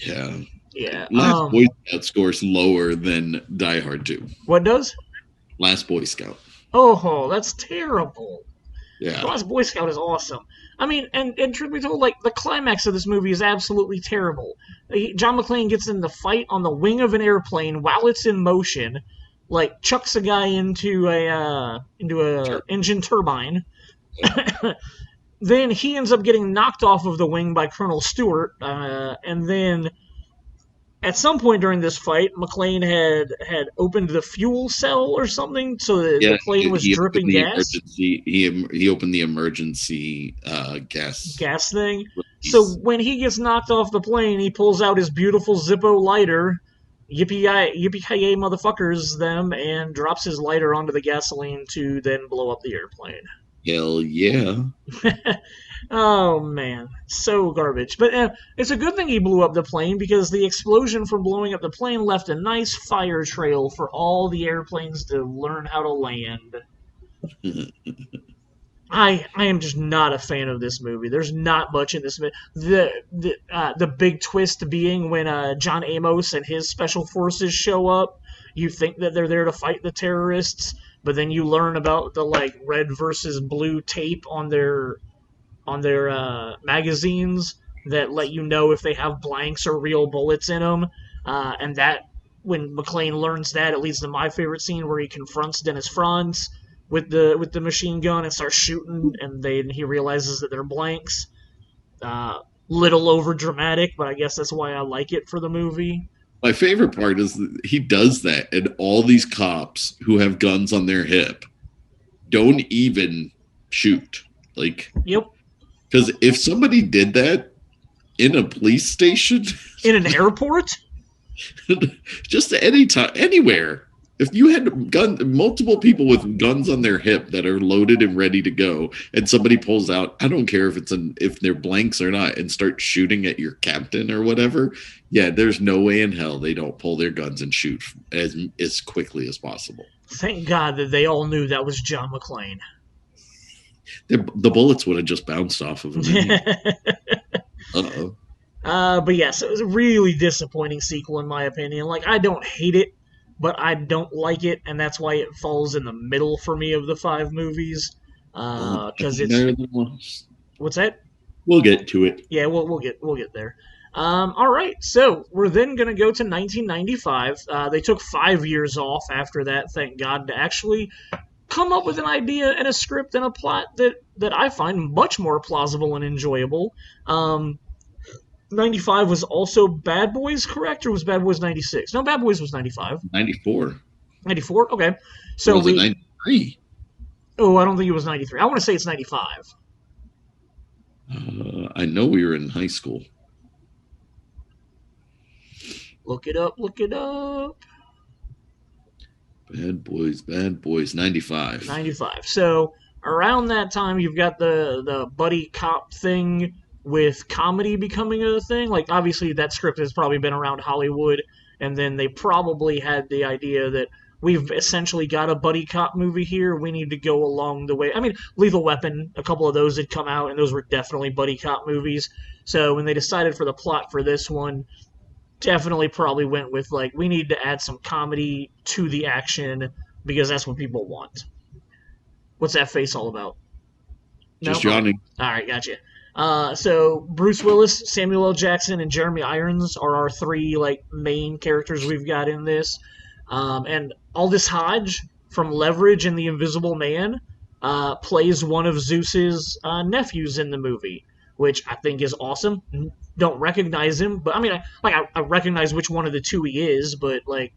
Yeah. Yeah. Last Boy Scout scores lower than Die Hard 2. What does? Last Boy Scout. Oh, that's terrible. Yeah. Last Boy Scout is awesome. I mean, and truth be told, like, the climax of this movie is absolutely terrible. John McClane gets in the fight on the wing of an airplane while it's in motion, like chucks a guy into a Sure. engine turbine. Yeah. Then he ends up getting knocked off of the wing by Colonel Stewart, and then at some point during this fight, McClane had opened the fuel cell or something, so the Yeah, plane was he opened dripping the gas. emergency. He opened the emergency gas Gas thing. So release. when he gets knocked off the plane, he pulls out his beautiful Zippo lighter, yippee ki motherfuckers them, and drops his lighter onto the gasoline to then blow up the airplane. Hell yeah! Oh man, so garbage. But it's a good thing he blew up the plane because the explosion from blowing up the plane left a nice fire trail for all the airplanes to learn how to land. I am just not a fan of this movie. There's not much in this movie. The big twist being when John Amos and his special forces show up. You think that they're there to fight the terrorists, but then you learn about the like red versus blue tape on their magazines that let you know if they have blanks or real bullets in them. And that when McClane learns that, it leads to my favorite scene where he confronts Dennis Franz with the machine gun and starts shooting, and then he realizes that they're blanks. Little over dramatic, but I guess that's why I like it for the movie. My favorite part is that he does that, and all these cops who have guns on their hip don't even shoot. Like, Yep. because if somebody did that in a police station, In an airport? just any time, anywhere. If you had multiple people with guns on their hip that are loaded and ready to go, and somebody pulls out, I don't care if they're blanks or not, and start shooting at your captain or whatever. Yeah, there's no way in hell they don't pull their guns and shoot as quickly as possible. Thank God that they all knew that was John McClane. The bullets would have just bounced off of him. Anyway. Uh-oh. But yes, it was a really disappointing sequel in my opinion. Like, I don't hate it, but I don't like it, and that's why it falls in the middle for me of the five movies. Because what's that? We'll get to it. Yeah, we'll get there. All right, so we're then gonna go to 1995. They took 5 years off after that, thank God, to actually come up with an idea and a script and a plot that I find much more plausible and enjoyable. 95 was also Bad Boys, correct? Or was Bad Boys 96? No, Bad Boys was 95. 94. 94? Okay. Or So was it 93? Oh, I don't think it was 93. I want to say it's 95. I know we were in high school. Look it up, look it up. Bad Boys, 95. 95. So around that time, you've got the buddy cop thing with comedy becoming a thing. Like, obviously, that script has probably been around Hollywood, and then they probably had the idea that we've essentially got a buddy cop movie here. We need to go along the way. I mean, Lethal Weapon, a couple of those had come out, and those were definitely buddy cop movies. So when they decided for the plot for this one, definitely probably went with, like, we need to add some comedy to the action because that's what people want. What's that face all about? Just No? yawning. All right, gotcha. So Bruce Willis, Samuel L. Jackson, and Jeremy Irons are our three like main characters we've got in this. And Aldous Hodge from Leverage and The Invisible Man plays one of Zeus's nephews in the movie, which I think is awesome. Don't recognize him, but I mean, I recognize which one of the two he is, but like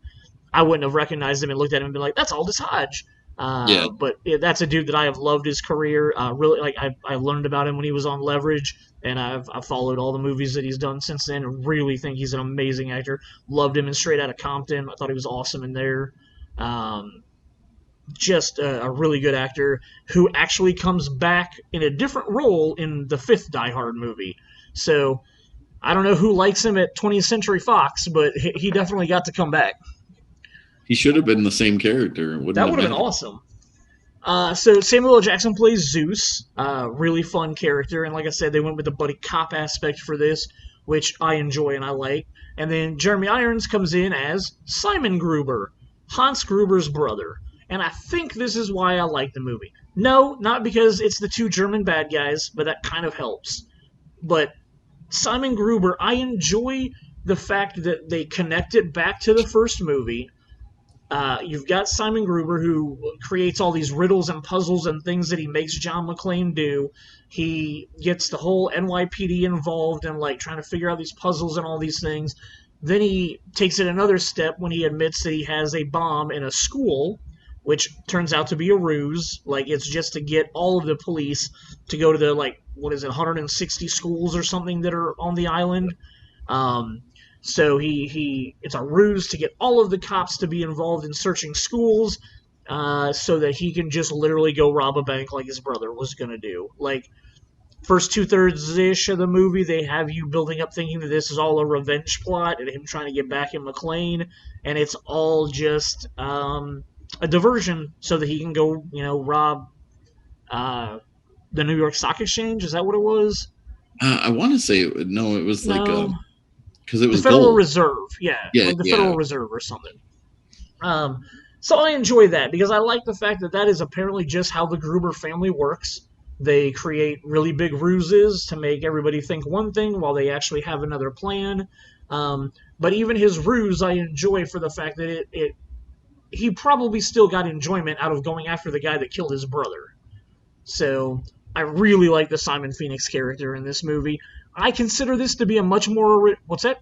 I wouldn't have recognized him and looked at him and been like, "That's Aldous Hodge." Yeah. But yeah, that's a dude that I have loved his career. Really, like I learned about him when he was on Leverage, and I've followed all the movies that he's done since then. And really think he's an amazing actor. Loved him in Straight Outta Compton. I thought he was awesome in there. Um, just a really good actor who actually comes back in a different role in the fifth Die Hard movie. So I don't know who likes him at 20th Century Fox, but he definitely got to come back. He should have been the same character. That would have been awesome. So Samuel L. Jackson plays Zeus, really fun character, and like I said, they went with the buddy cop aspect for this, which I enjoy and I like. And then Jeremy Irons comes in as Simon Gruber, Hans Gruber's brother, and I think this is why I like the movie. No, not because it's the two German bad guys, but that kind of helps. But Simon Gruber, I enjoy the fact that they connect it back to the first movie. You've got Simon Gruber, who creates all these riddles and puzzles and things that he makes John McClane do. He gets the whole NYPD involved in like trying to figure out these puzzles and all these things. Then he takes it another step when he admits that he has a bomb in a school, which turns out to be a ruse. Like, it's just to get all of the police to go to the, like, what is it, 160 schools or something that are on the island. So it's a ruse to get all of the cops to be involved in searching schools, so that he can just literally go rob a bank like his brother was going to do. Like, first two-thirds-ish of the movie, they have you building up thinking that this is all a revenge plot and him trying to get back at McClane, and it's all just a diversion so that he can go, rob the New York Stock Exchange. Is that what it was? I want to say no. It was like No. because it was the Federal gold. Reserve, yeah, like the Federal Reserve or something. So I enjoy that because I like the fact that is apparently just how the Gruber family works. They create really big ruses to make everybody think one thing while they actually have another plan. But even his ruse, I enjoy for the fact that he probably still got enjoyment out of going after the guy that killed his brother. So I really like the Simon Phoenix character in this movie. I consider this to be a much more... What's that?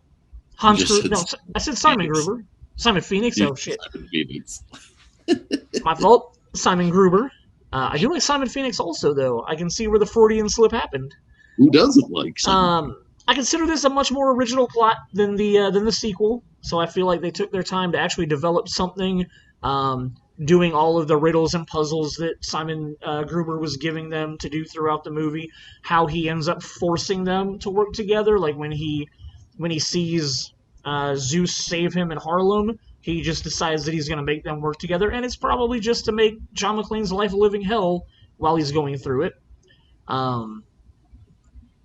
Hans Gruber? No, I said Simon Gruber. Simon Phoenix? Oh, shit. Simon Phoenix. My fault. Simon Gruber. I do like Simon Phoenix also, though. I can see where the Freudian slip happened. Who doesn't like Simon? I consider this a much more original plot than the sequel, so I feel like they took their time to actually develop something, doing all of the riddles and puzzles that Simon Gruber was giving them to do throughout the movie, how he ends up forcing them to work together, like when he sees Zeus save him in Harlem, he just decides that he's going to make them work together, and it's probably just to make John McClane's life a living hell while he's going through it.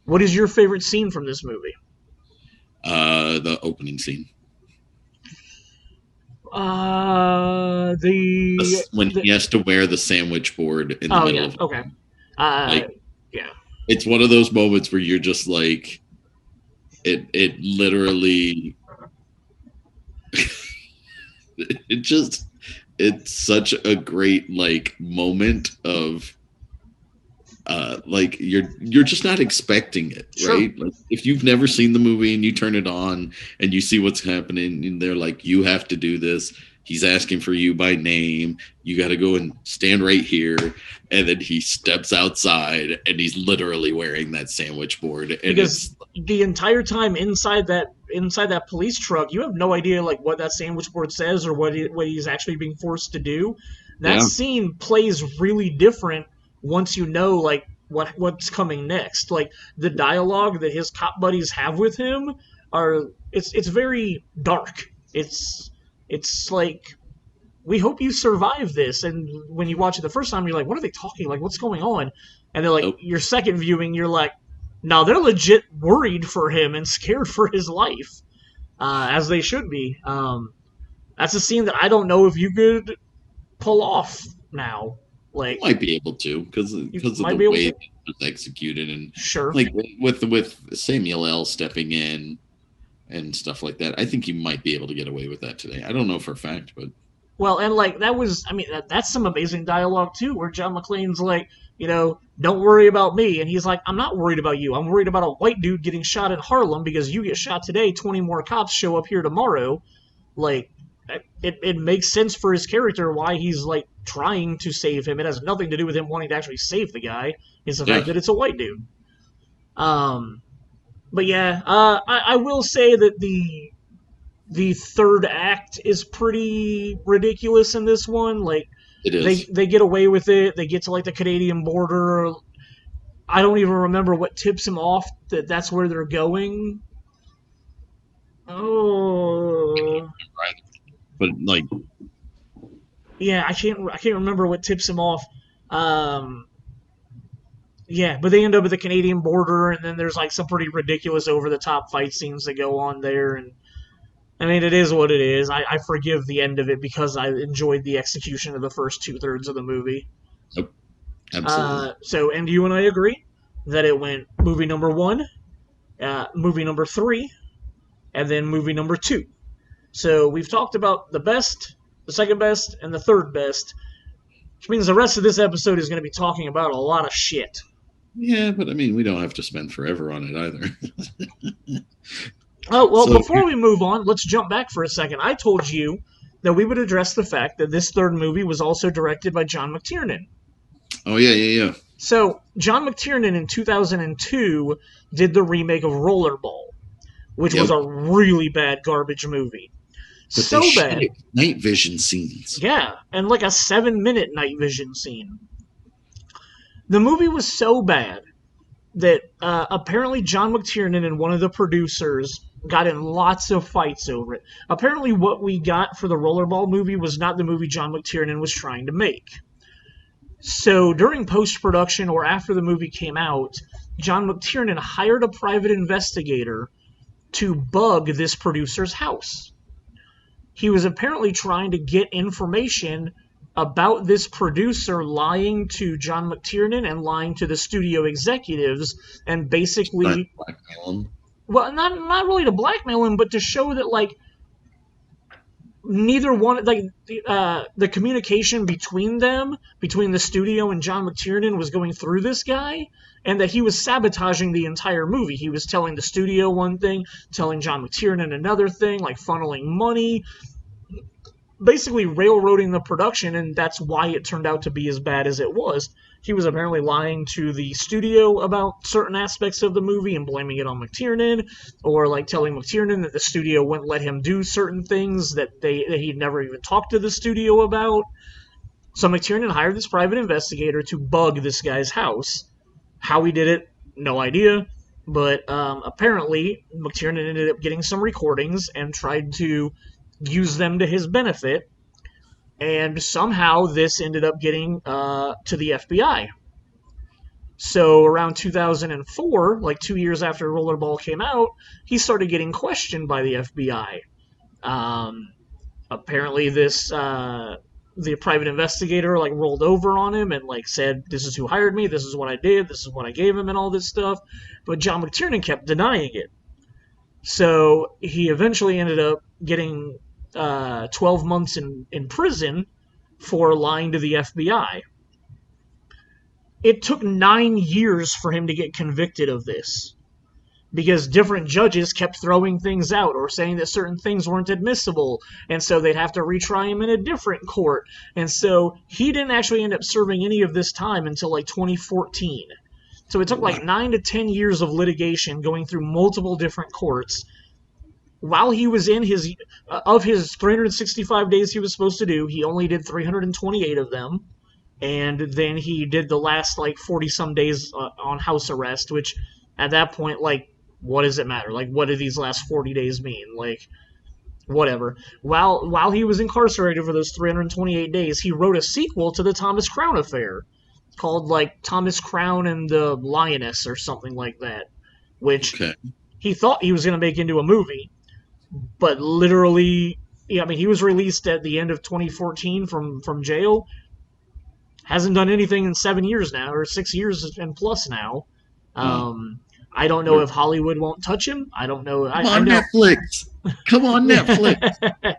What is your favorite scene from this movie? The opening scene. When he has to wear the sandwich board in the middle of it. Okay. Yeah. It's one of those moments where you're just like, it literally... it's such a great like moment of like you're just not expecting it, right? Sure. Like, if you've never seen the movie and you turn it on and you see what's happening and they're like, you have to do this, he's asking for you by name, you got to go and stand right here, and then he steps outside and he's literally wearing that sandwich board, and because the entire time inside that police truck, you have no idea like what that sandwich board says or what he's actually being forced to do. That scene plays really different once you know like what's coming next. Like the dialogue that his cop buddies have with him it's very dark. It's like, we hope you survive this. And when you watch it the first time, you're like, what are they talking? Like, what's going on? And then like your second viewing, you're like, no, they're legit worried for him and scared for his life, as they should be. That's a scene that I don't know if you could pull off now. Like, you might be able to because of the way it was executed, and sure, like with Samuel L. stepping in and stuff like that. I think you might be able to get away with that today. I don't know for a fact, but well, and like that's some amazing dialogue too, where John McClane's like, don't worry about me, and he's like, I'm not worried about you. I'm worried about a white dude getting shot in Harlem because you get shot today. 20 more cops show up here tomorrow. Like, it makes sense for his character why he's like trying to save him. It has nothing to do with him wanting to actually save the guy. It's the fact that it's a white dude. But yeah, I will say that the third act is pretty ridiculous in this one. Like, it is. They get away with it. They get to like the Canadian border. I don't even remember what tips him off that that's where they're going. Oh. But like, yeah, I can't remember what tips him off. Yeah, but they end up at the Canadian border, and then there's like some pretty ridiculous over the top fight scenes that go on there, and I mean, it is what it is. I forgive the end of it because I enjoyed the execution of the first 2/3 of the movie. Nope, absolutely. And you and I agree that it went movie number one, movie number three, and then movie number two. So we've talked about the best, the second best, and the third best, which means the rest of this episode is going to be talking about a lot of shit. Yeah, but I mean, we don't have to spend forever on it either. Oh, well, before we move on, let's jump back for a second. I told you that we would address the fact that this third movie was also directed by John McTiernan. Oh, yeah. So, John McTiernan in 2002 did the remake of Rollerball, which was a really bad garbage movie. But so bad. Night vision scenes. Yeah, and like a 7-minute night vision scene. The movie was so bad that apparently John McTiernan and one of the producers got in lots of fights over it. Apparently what we got for the Rollerball movie was not the movie John McTiernan was trying to make. So during post-production or after the movie came out, John McTiernan hired a private investigator to bug this producer's house. He was apparently trying to get information about this producer lying to John McTiernan and lying to the studio executives and basically... blackmail him. Well, not really to blackmail him, but to show that, like, neither one... Like, the communication between them, between the studio and John McTiernan, was going through this guy, and that he was sabotaging the entire movie. He was telling the studio one thing, telling John McTiernan another thing, like funneling money, basically railroading the production, and that's why it turned out to be as bad as it was. He was apparently lying to the studio about certain aspects of the movie and blaming it on McTiernan, or like telling McTiernan that the studio wouldn't let him do certain things that he'd never even talked to the studio about. So McTiernan hired this private investigator to bug this guy's house. How he did it, no idea. But apparently, McTiernan ended up getting some recordings and tried to use them to his benefit. And somehow this ended up getting to the FBI. So around 2004, like 2 years after Rollerball came out, he started getting questioned by the FBI. Apparently this... the private investigator like rolled over on him and like said, this is who hired me, this is what I did, this is what I gave him, and all this stuff. But John McTiernan kept denying it. So he eventually ended up getting 12 months in prison for lying to the FBI. It took 9 years for him to get convicted of this, because different judges kept throwing things out or saying that certain things weren't admissible, and so they'd have to retry him in a different court. And so he didn't actually end up serving any of this time until like 2014. So it took like 9 to 10 years of litigation going through multiple different courts. While he was in his 365 days he was supposed to do, he only did 328 of them. And then he did the last like 40-some days on house arrest, which at that point, like, what does it matter? Like, what do these last 40 days mean? Like, whatever. While he was incarcerated for those 328 days, he wrote a sequel to the Thomas Crown affair called, like, Thomas Crown and the Lioness or something like that, which he thought he was going to make into a movie, but literally, I mean, he was released at the end of 2014 from jail, hasn't done anything in 7 years now, or 6 years and plus now. I don't know if Hollywood won't touch him. I don't know. I know. Netflix. Come on, Netflix.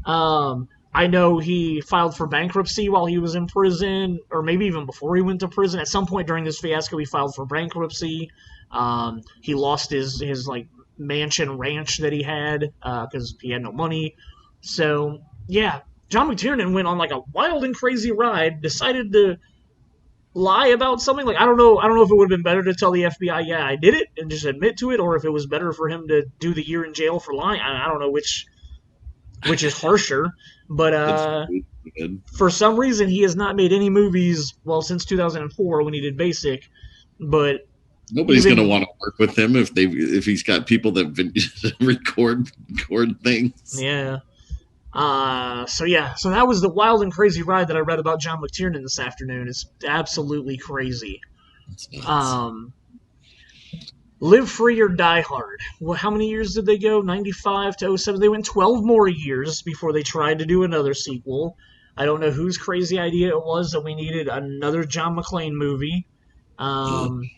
I know he filed for bankruptcy while he was in prison, or maybe even before he went to prison. At some point during this fiasco, he filed for bankruptcy. He lost his like mansion ranch that he had because he had no money. So yeah, John McTiernan went on like a wild and crazy ride. Decided to lie about something. Like I don't know if it would have been better to tell the FBI, yeah, I did it, and just admit to it, or if it was better for him to do the year in jail for lying. I don't know which is harsher. But for some reason, he has not made any movies, well, since 2004 when he did Basic. But nobody's going to want to work with him if he's got people that record things. Yeah. So that was the wild and crazy ride that I read about John McTiernan this afternoon. It's absolutely crazy. Live Free or Die Hard. Well, how many years did they go? 95 to '07. They went 12 more years before they tried to do another sequel. I don't know whose crazy idea it was that we needed another John McClane movie. Um,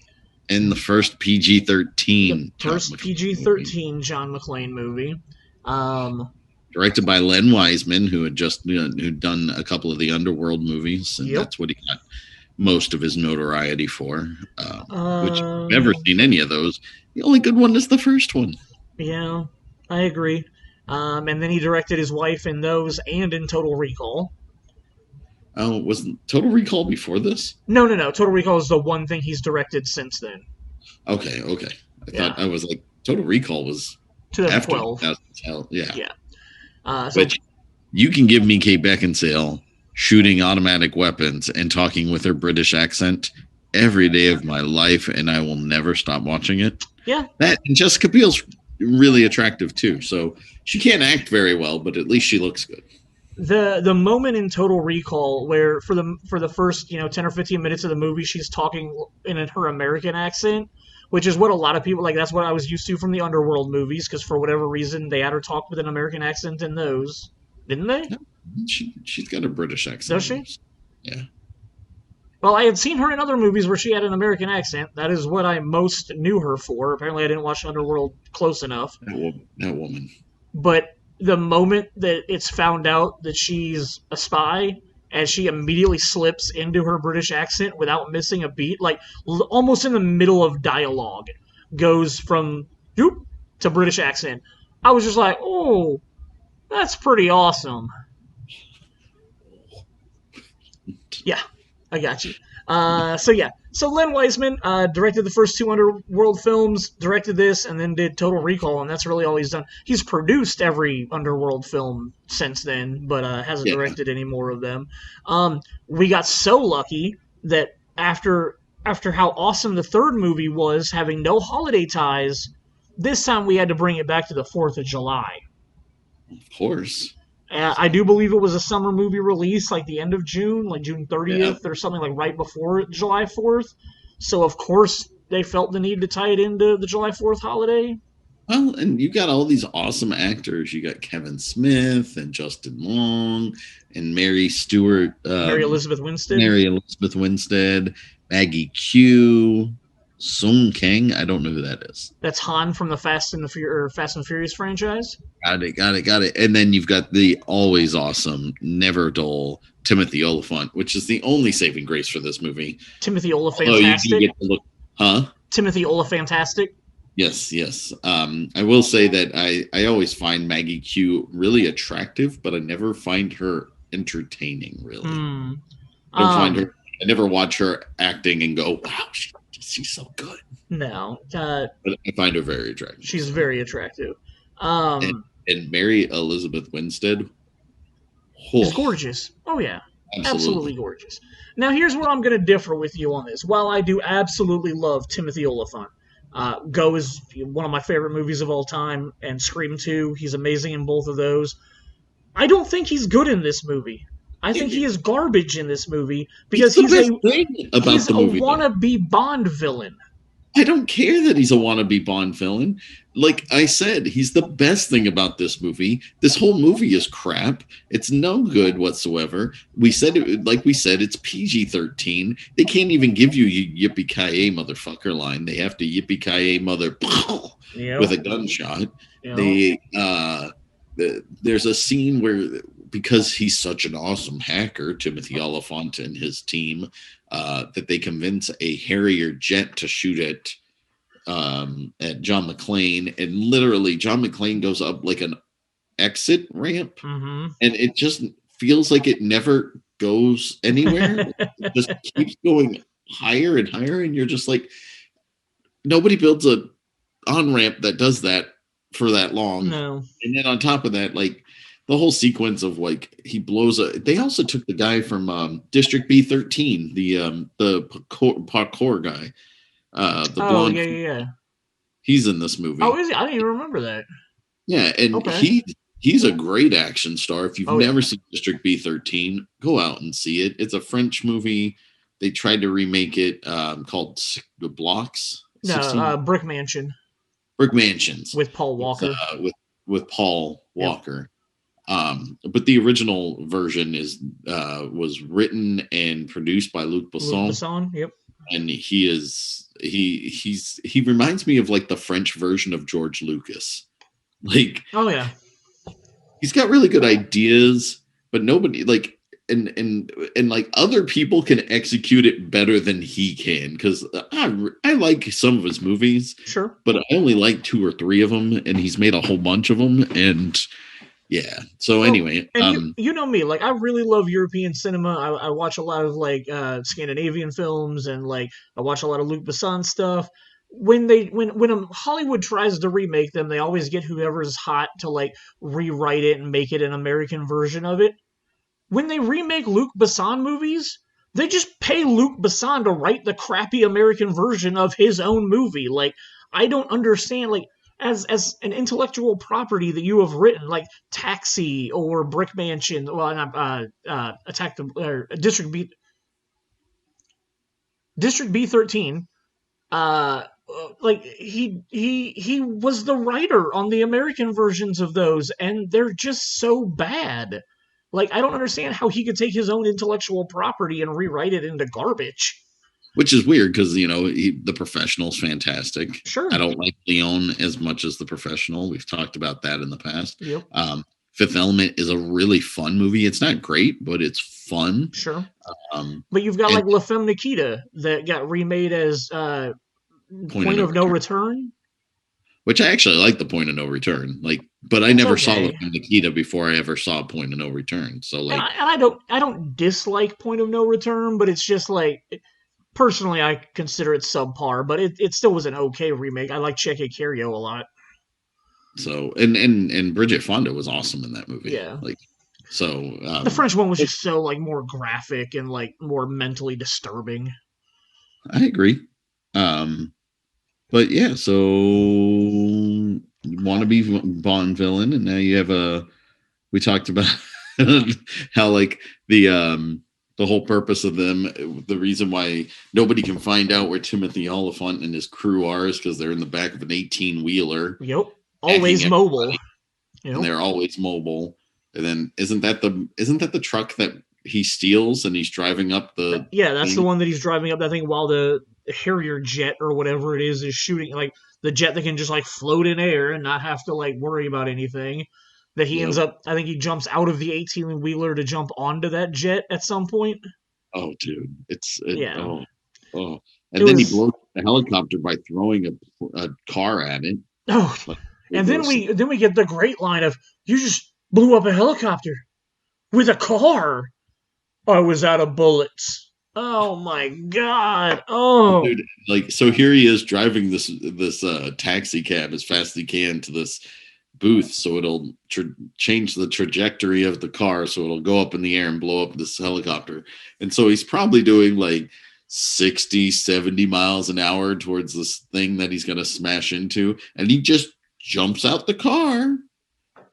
And the first the PG-13 John first McClane movie. PG-13 John McClane movie. Um, Directed by Len Wiseman, who had just who'd done a couple of the Underworld movies, and yep. that's what he got most of his notoriety for. Which, if you've Um, never seen any of those, the only good one is the first one. yeah, I agree. And then he directed his wife in those and in Total Recall. Oh, wasn't Total Recall before this? No. Total Recall is the one thing he's directed since then. Okay. I Yeah. thought I was like Total Recall was after 2012. 2000. Yeah. Yeah. Which you can give me Kate Beckinsale shooting automatic weapons and talking with her British accent every day of my life, and I will never stop watching it. Yeah. That and Jessica Biel's really attractive too. So she can't act very well, but at least she looks good. The moment in Total Recall where for the first 10 or 15 minutes of the movie she's talking in her American accent, which is what a lot of people like. That's what I was used to from the Underworld movies, because for whatever reason they had her talk with an American accent in those, didn't they? She's got a British accent. Does she? Yeah. Well, I had seen her in other movies where she had an American accent. That is what I most knew her for. Apparently, I didn't watch Underworld close enough. That woman. But the moment that it's found out that she's a spy, as she immediately slips into her British accent without missing a beat, like almost in the middle of dialogue, goes from "doop" to British accent. I was just like, oh, that's pretty awesome. Yeah, I got you. So Len Wiseman directed the first two Underworld films, directed this, and then did Total Recall, and that's really all he's done. He's produced every Underworld film since then, but hasn't directed any more of them. We got so lucky that after how awesome the third movie was, having no holiday ties, this time we had to bring it back to the 4th of July. Of course. I do believe it was a summer movie release, like the end of June, like June 30th or something, like right before July 4th. So, of course, they felt the need to tie it into the July 4th holiday. Well, and you got all these awesome actors. You got Kevin Smith and Justin Long and Mary Stewart. Mary Elizabeth Winstead. Maggie Q. Sung Kang. I don't know who that is. That's Han from the Fast and Furious franchise. Got it. And then you've got the always awesome, never dull Timothy Olyphant, which is the only saving grace for this movie. Timothy Olyphantastic. You get to look, huh? Timothy Olyphantastic. Yes. I will say that I always find Maggie Q really attractive, but I never find her entertaining. Really, I don't find her. I never watch her acting and go, "Wow, she's so good." No, but I find her very attractive. She's very attractive. And Mary Elizabeth Winstead, is gorgeous. Oh yeah, absolutely gorgeous. Now here's where I'm going to differ with you on this. While I do absolutely love Timothy Olyphant, Go is one of my favorite movies of all time, and Scream 2, he's amazing in both of those. I don't think he's good in this movie. I think he is garbage in this movie because he's a wannabe Bond villain. I don't care that he's a wannabe Bond villain. Like I said, he's the best thing about this movie. This whole movie is crap. It's no good whatsoever. It's PG-13. They can't even give you yippee-ki-yay motherfucker line. They have to yippee-ki-yay mother with a gunshot. Yep. There's a scene where, because he's such an awesome hacker, Timothy Olyphant and his team, that they convince a Harrier jet to shoot at John McClane, and literally John McClane goes up like an exit ramp, and it just feels like it never goes anywhere. It just keeps going higher and higher, and you're just like, nobody builds a on-ramp that does that for that long. No. And then on top of that, like, the whole sequence of like he blows a. They also took the guy from District B13, the parkour guy, the blonde. Yeah. He's in this movie. Oh, is he? I didn't even remember that. Yeah, and he's a great action star. If you've never seen District B13, go out and see it. It's a French movie. They tried to remake it called The Blocks. No, 16 Brick Mansion Brick Mansions with Paul Walker. with Paul Yep. Walker. But the original version was written and produced by Luc Luc Besson, Besson. Yep. and he reminds me of like the French version of George Lucas. Like, Oh yeah. he's got really good ideas, but nobody like and like other people can execute it better than he can, because I like some of his movies, Sure. but I only like 2 or 3 of them, and he's made a whole bunch of them, and yeah. So Well, anyway, and you know me, like I really love European cinema. I watch a lot of like Scandinavian films, and like I watch a lot of Luc Besson stuff. When Hollywood tries to remake them, they always get whoever's hot to like rewrite it and make it an American version of it. When they remake Luc Besson movies, they just pay Luc Besson to write the crappy American version of his own movie. Like, I don't understand, like, as an intellectual property that you have written, like Taxi or Brick Mansion, well, not Attack the District B 13. Like he was the writer on the American versions of those, and they're just so bad. Like, I don't understand how he could take his own intellectual property and rewrite it into garbage. which is weird because the Professional's fantastic. I Sure. don't like Leon as much as The Professional. We've talked about that in the past. Yep. Fifth Element is a really fun movie. It's not great, but it's fun. Sure. Um, But you've got and like La Femme Nikita that got remade as Point of No Return. which I actually like, the Point of No Return. Like, but I It's never saw okay. La Femme Nikita before I ever saw Point of No Return. So like, I don't dislike Point of No Return, but it's just like, personally, I consider it subpar, but it still was an okay remake. I like Cheche Cario a lot. so and Bridget Fonda was awesome in that movie. Yeah. Like, so The French one was just so like more graphic and like more mentally disturbing. I agree. But yeah, so you want to be Bond villain, and now you have we talked about how like the whole purpose of them, the reason why nobody can find out where Timothy Oliphant and his crew are is because they're in the back of an 18-wheeler. Yep. Always mobile. And they're always mobile. And then isn't that the truck that he steals and he's driving up the Yeah, that's the one that he's driving up, I think, while the Harrier jet or whatever it is shooting, like the jet that can just like float in air and not have to like worry about anything. That he ends up, I think he jumps out of the 18-wheeler to jump onto that jet at some point. Oh, dude. Yeah. Oh. And then he blows the helicopter by throwing a car at it. Oh. Like, and then we get the great line of, "You just blew up a helicopter with a car. I was out of bullets." Oh my god. Oh. Dude, like, so here he is driving this taxi cab as fast as he can to this booth so it'll change the trajectory of the car so it'll go up in the air and blow up this helicopter. And so he's probably doing like 60, 70 miles an hour towards this thing that he's going to smash into, and he just jumps out the car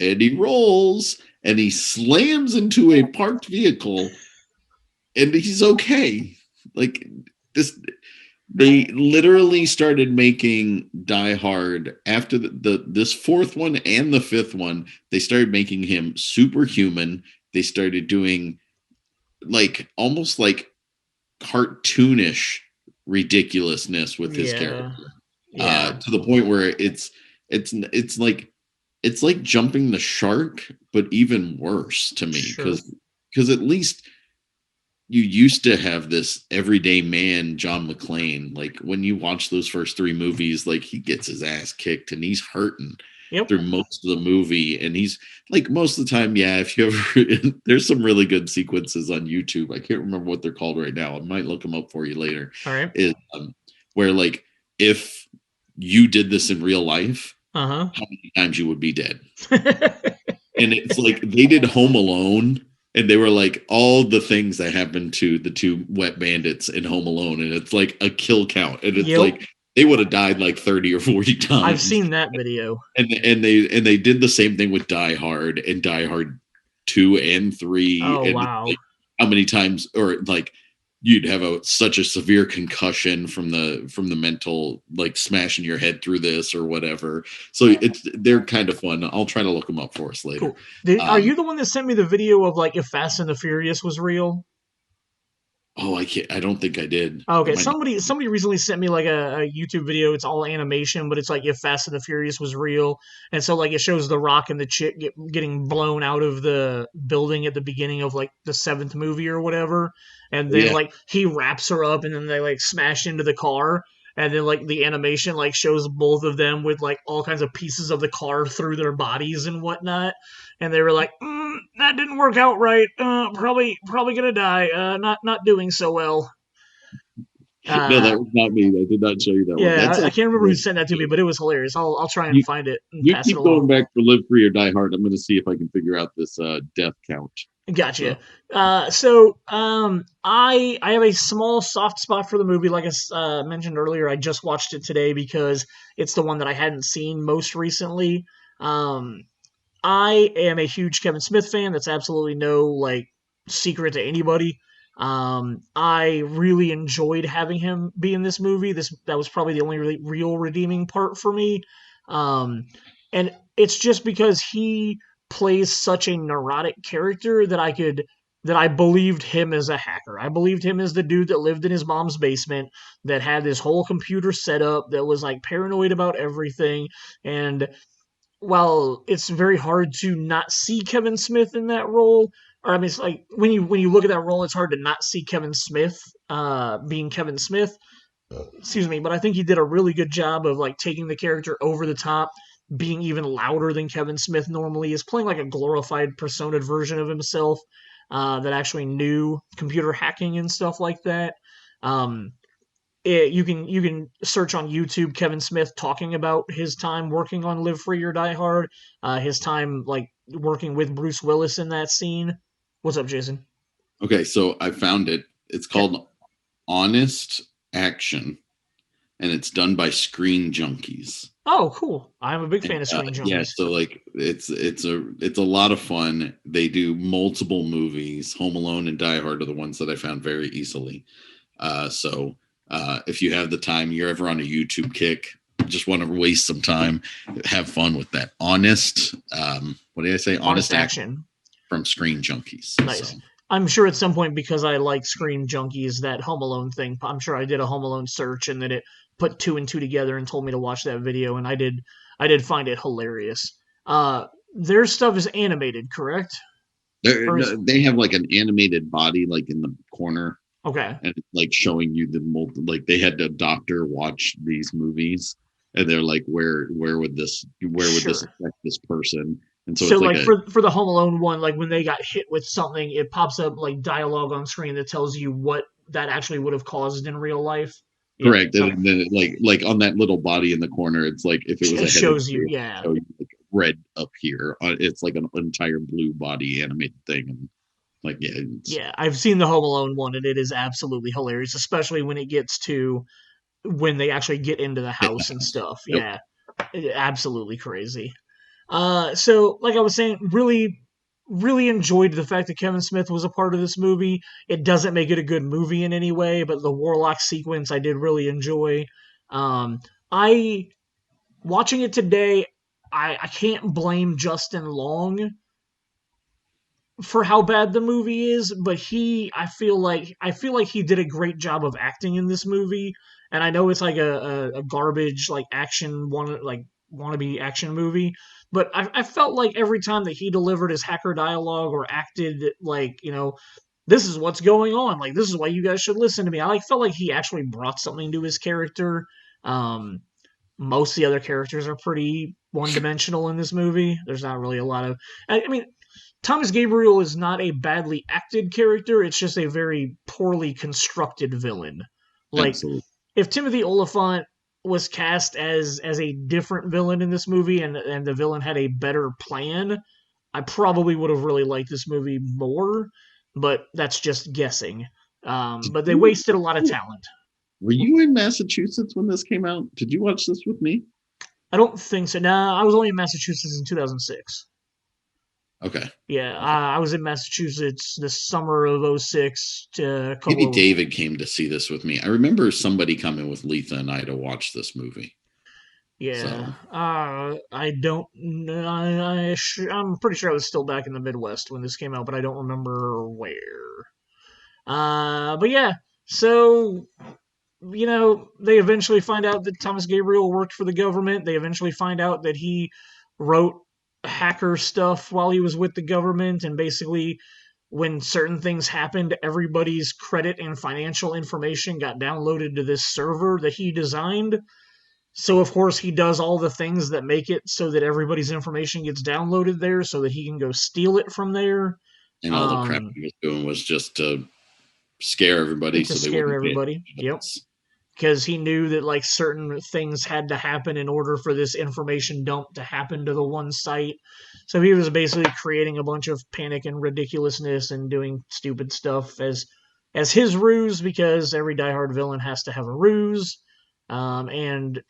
and he rolls and he slams into a parked vehicle and he's okay. Like, this, they literally started making Die Hard after this fourth one and the fifth one. They started making him superhuman. They started doing like almost like cartoonish ridiculousness with his character, to the point where it's like jumping the shark, but even worse to me, because at least you used to have this everyday man, John McClane. Like, when you watch those first 3 movies, like, he gets his ass kicked and he's hurting through most of the movie. And he's like, most of the time, yeah, if you ever, there's some really good sequences on YouTube. I can't remember what they're called right now. I might look them up for you later. All right. Where like, if you did this in real life, how many times you would be dead. And it's like, they did Home Alone. And they were like, all the things that happened to the 2 wet bandits in Home Alone. And it's like a kill count. And it's like, they would have died like 30 or 40 times. I've seen that video. And they did the same thing with Die Hard and Die Hard 2 and 3. Oh, and wow. like, how many times, or like you'd have such a severe concussion from the mental, like smashing your head through this or whatever. So they're kind of fun. I'll try to look them up for us later. Cool. Are you the one that sent me the video of like if Fast and the Furious was real? Oh, I don't think I did. Okay, somebody recently sent me like a YouTube video. It's all animation, but it's like if Fast and the Furious was real, and so like it shows The Rock and the chick getting blown out of the building at the beginning of like the seventh movie or whatever, and then like he wraps her up, and then they like smash into the car, and then like the animation like shows both of them with like all kinds of pieces of the car through their bodies and whatnot, and they were like, that didn't work out right. Probably gonna die. Not doing so well. No, that was not me. I did not show you that one. Yeah, I can't remember who sent that to me, but it was hilarious. I'll try and find it and you pass it keep along. going back for Live Free or Die Hard. I'm going to see if I can figure out this death count. Gotcha. So I have a small soft spot for the movie. Like I mentioned earlier, I just watched it today because it's the one that I hadn't seen most recently. I am a huge Kevin Smith fan. That's absolutely no like secret to anybody. I really enjoyed having him be in this movie. That was probably the only really real redeeming part for me. And it's just because he plays such a neurotic character that I believed him as a hacker. I believed him as the dude that lived in his mom's basement, that had this whole computer set up, that was like paranoid about everything. And while it's very hard to not see Kevin Smith in that role, or I mean, it's like when you look at that role, it's hard to not see Kevin Smith being Kevin Smith. Excuse me, but I think he did a really good job of like taking the character over the top, being even louder than Kevin Smith normally is, playing like a glorified personaed version of himself that actually knew computer hacking and stuff like that. You can search on YouTube Kevin Smith talking about his time working on Live Free or Die Hard, his time like working with Bruce Willis in that scene. What's up, Jason? Okay, so I found it. It's called Honest Action, and it's done by Screen Junkies. Oh, cool! I'm a big fan of Screen Junkies. Yeah, so like it's a lot of fun. They do multiple movies. Home Alone and Die Hard are the ones that I found very easily. So if you have the time, you're ever on a YouTube kick, just want to waste some time, have fun with that. Honest, what did I say? Honest Action from Screen Junkies. Nice. So. I'm sure at some point, because I like Screen Junkies, that Home Alone thing, I'm sure I did a Home Alone search and then it put two and two together and told me to watch that video, and I did find it hilarious. Their stuff is animated, correct? They have like an animated body like in the corner. Okay. And it's like showing you like they had a doctor watch these movies, and they're like, where would this affect this person? And so it's like for the Home Alone one, like when they got hit with something, it pops up like dialogue on screen that tells you what that actually would have caused in real life. Correct. Yeah, and then like on that little body in the corner, it's like if it was it shows you, yeah, show you like red up here. It's like an entire blue body animated thing, and like yeah, I've seen the Home Alone one, and it is absolutely hilarious, especially when it gets to when they actually get into the house and stuff. Yep. Yeah, absolutely crazy. So like I was saying, really, really enjoyed the fact that Kevin Smith was a part of this movie. It doesn't make it a good movie in any way, but the Warlock sequence I did really enjoy. I watching it today, I can't blame Justin Long for how bad the movie is, but I feel like he did a great job of acting in this movie. And I know it's like a garbage like wannabe action movie, but I felt like every time that he delivered his hacker dialogue or acted like, this is what's going on, like this is why you guys should listen to me, I felt like he actually brought something to his character. Most of the other characters are pretty one-dimensional in this movie. There's not really a lot of, I mean, Thomas Gabriel is not a badly acted character. It's just a very poorly constructed villain. Like, absolutely. If Timothy Olyphant was cast as a different villain in this movie, and the villain had a better plan, I probably would have really liked this movie more. But that's just guessing. But they wasted a lot of talent. Were you in Massachusetts when this came out? Did you watch this with me? I don't think so. Nah, I was only in Massachusetts in 2006. Okay. Yeah, Okay. I was in Massachusetts this summer of '06 to a Maybe couple of. David came to see this with me. I remember somebody coming with Letha and I to watch this movie. Yeah, So I don't. I'm pretty sure I was still back in the Midwest when this came out, but I don't remember where. But yeah, so they eventually find out that Thomas Gabriel worked for the government. They eventually find out that he wrote hacker stuff while he was with the government, and basically, when certain things happened, everybody's credit and financial information got downloaded to this server that he designed. So, of course, he does all the things that make it so that everybody's information gets downloaded there so that he can go steal it from there. and all the prep Um, he was doing was just to scare everybody to so they scare wouldn't pay everybody. Yep. attention. Because he knew that like certain things had to happen in order for this information dump to happen to the one site. So he was basically creating a bunch of panic and ridiculousness and doing stupid stuff as his ruse, because every diehard villain has to have a ruse. And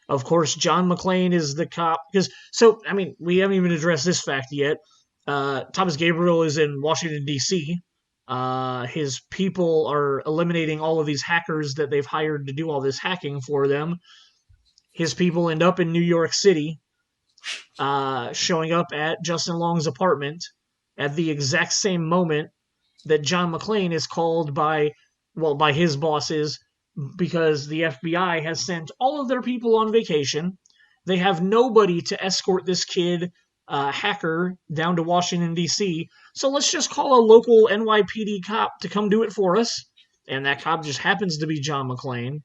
of course, John McClane is the cop. Because I mean, we haven't even addressed this fact yet. Thomas Gabriel is in Washington D.C. His people are eliminating all of these hackers that they've hired to do all this hacking for them. His people end up in New York City, showing up at Justin Long's apartment at the exact same moment that John McClane is called by his bosses, because the FBI has sent all of their people on vacation. They have nobody to escort this kid, hacker, down to Washington, D.C. So let's just call a local NYPD cop to come do it for us. And that cop just happens to be John McClane,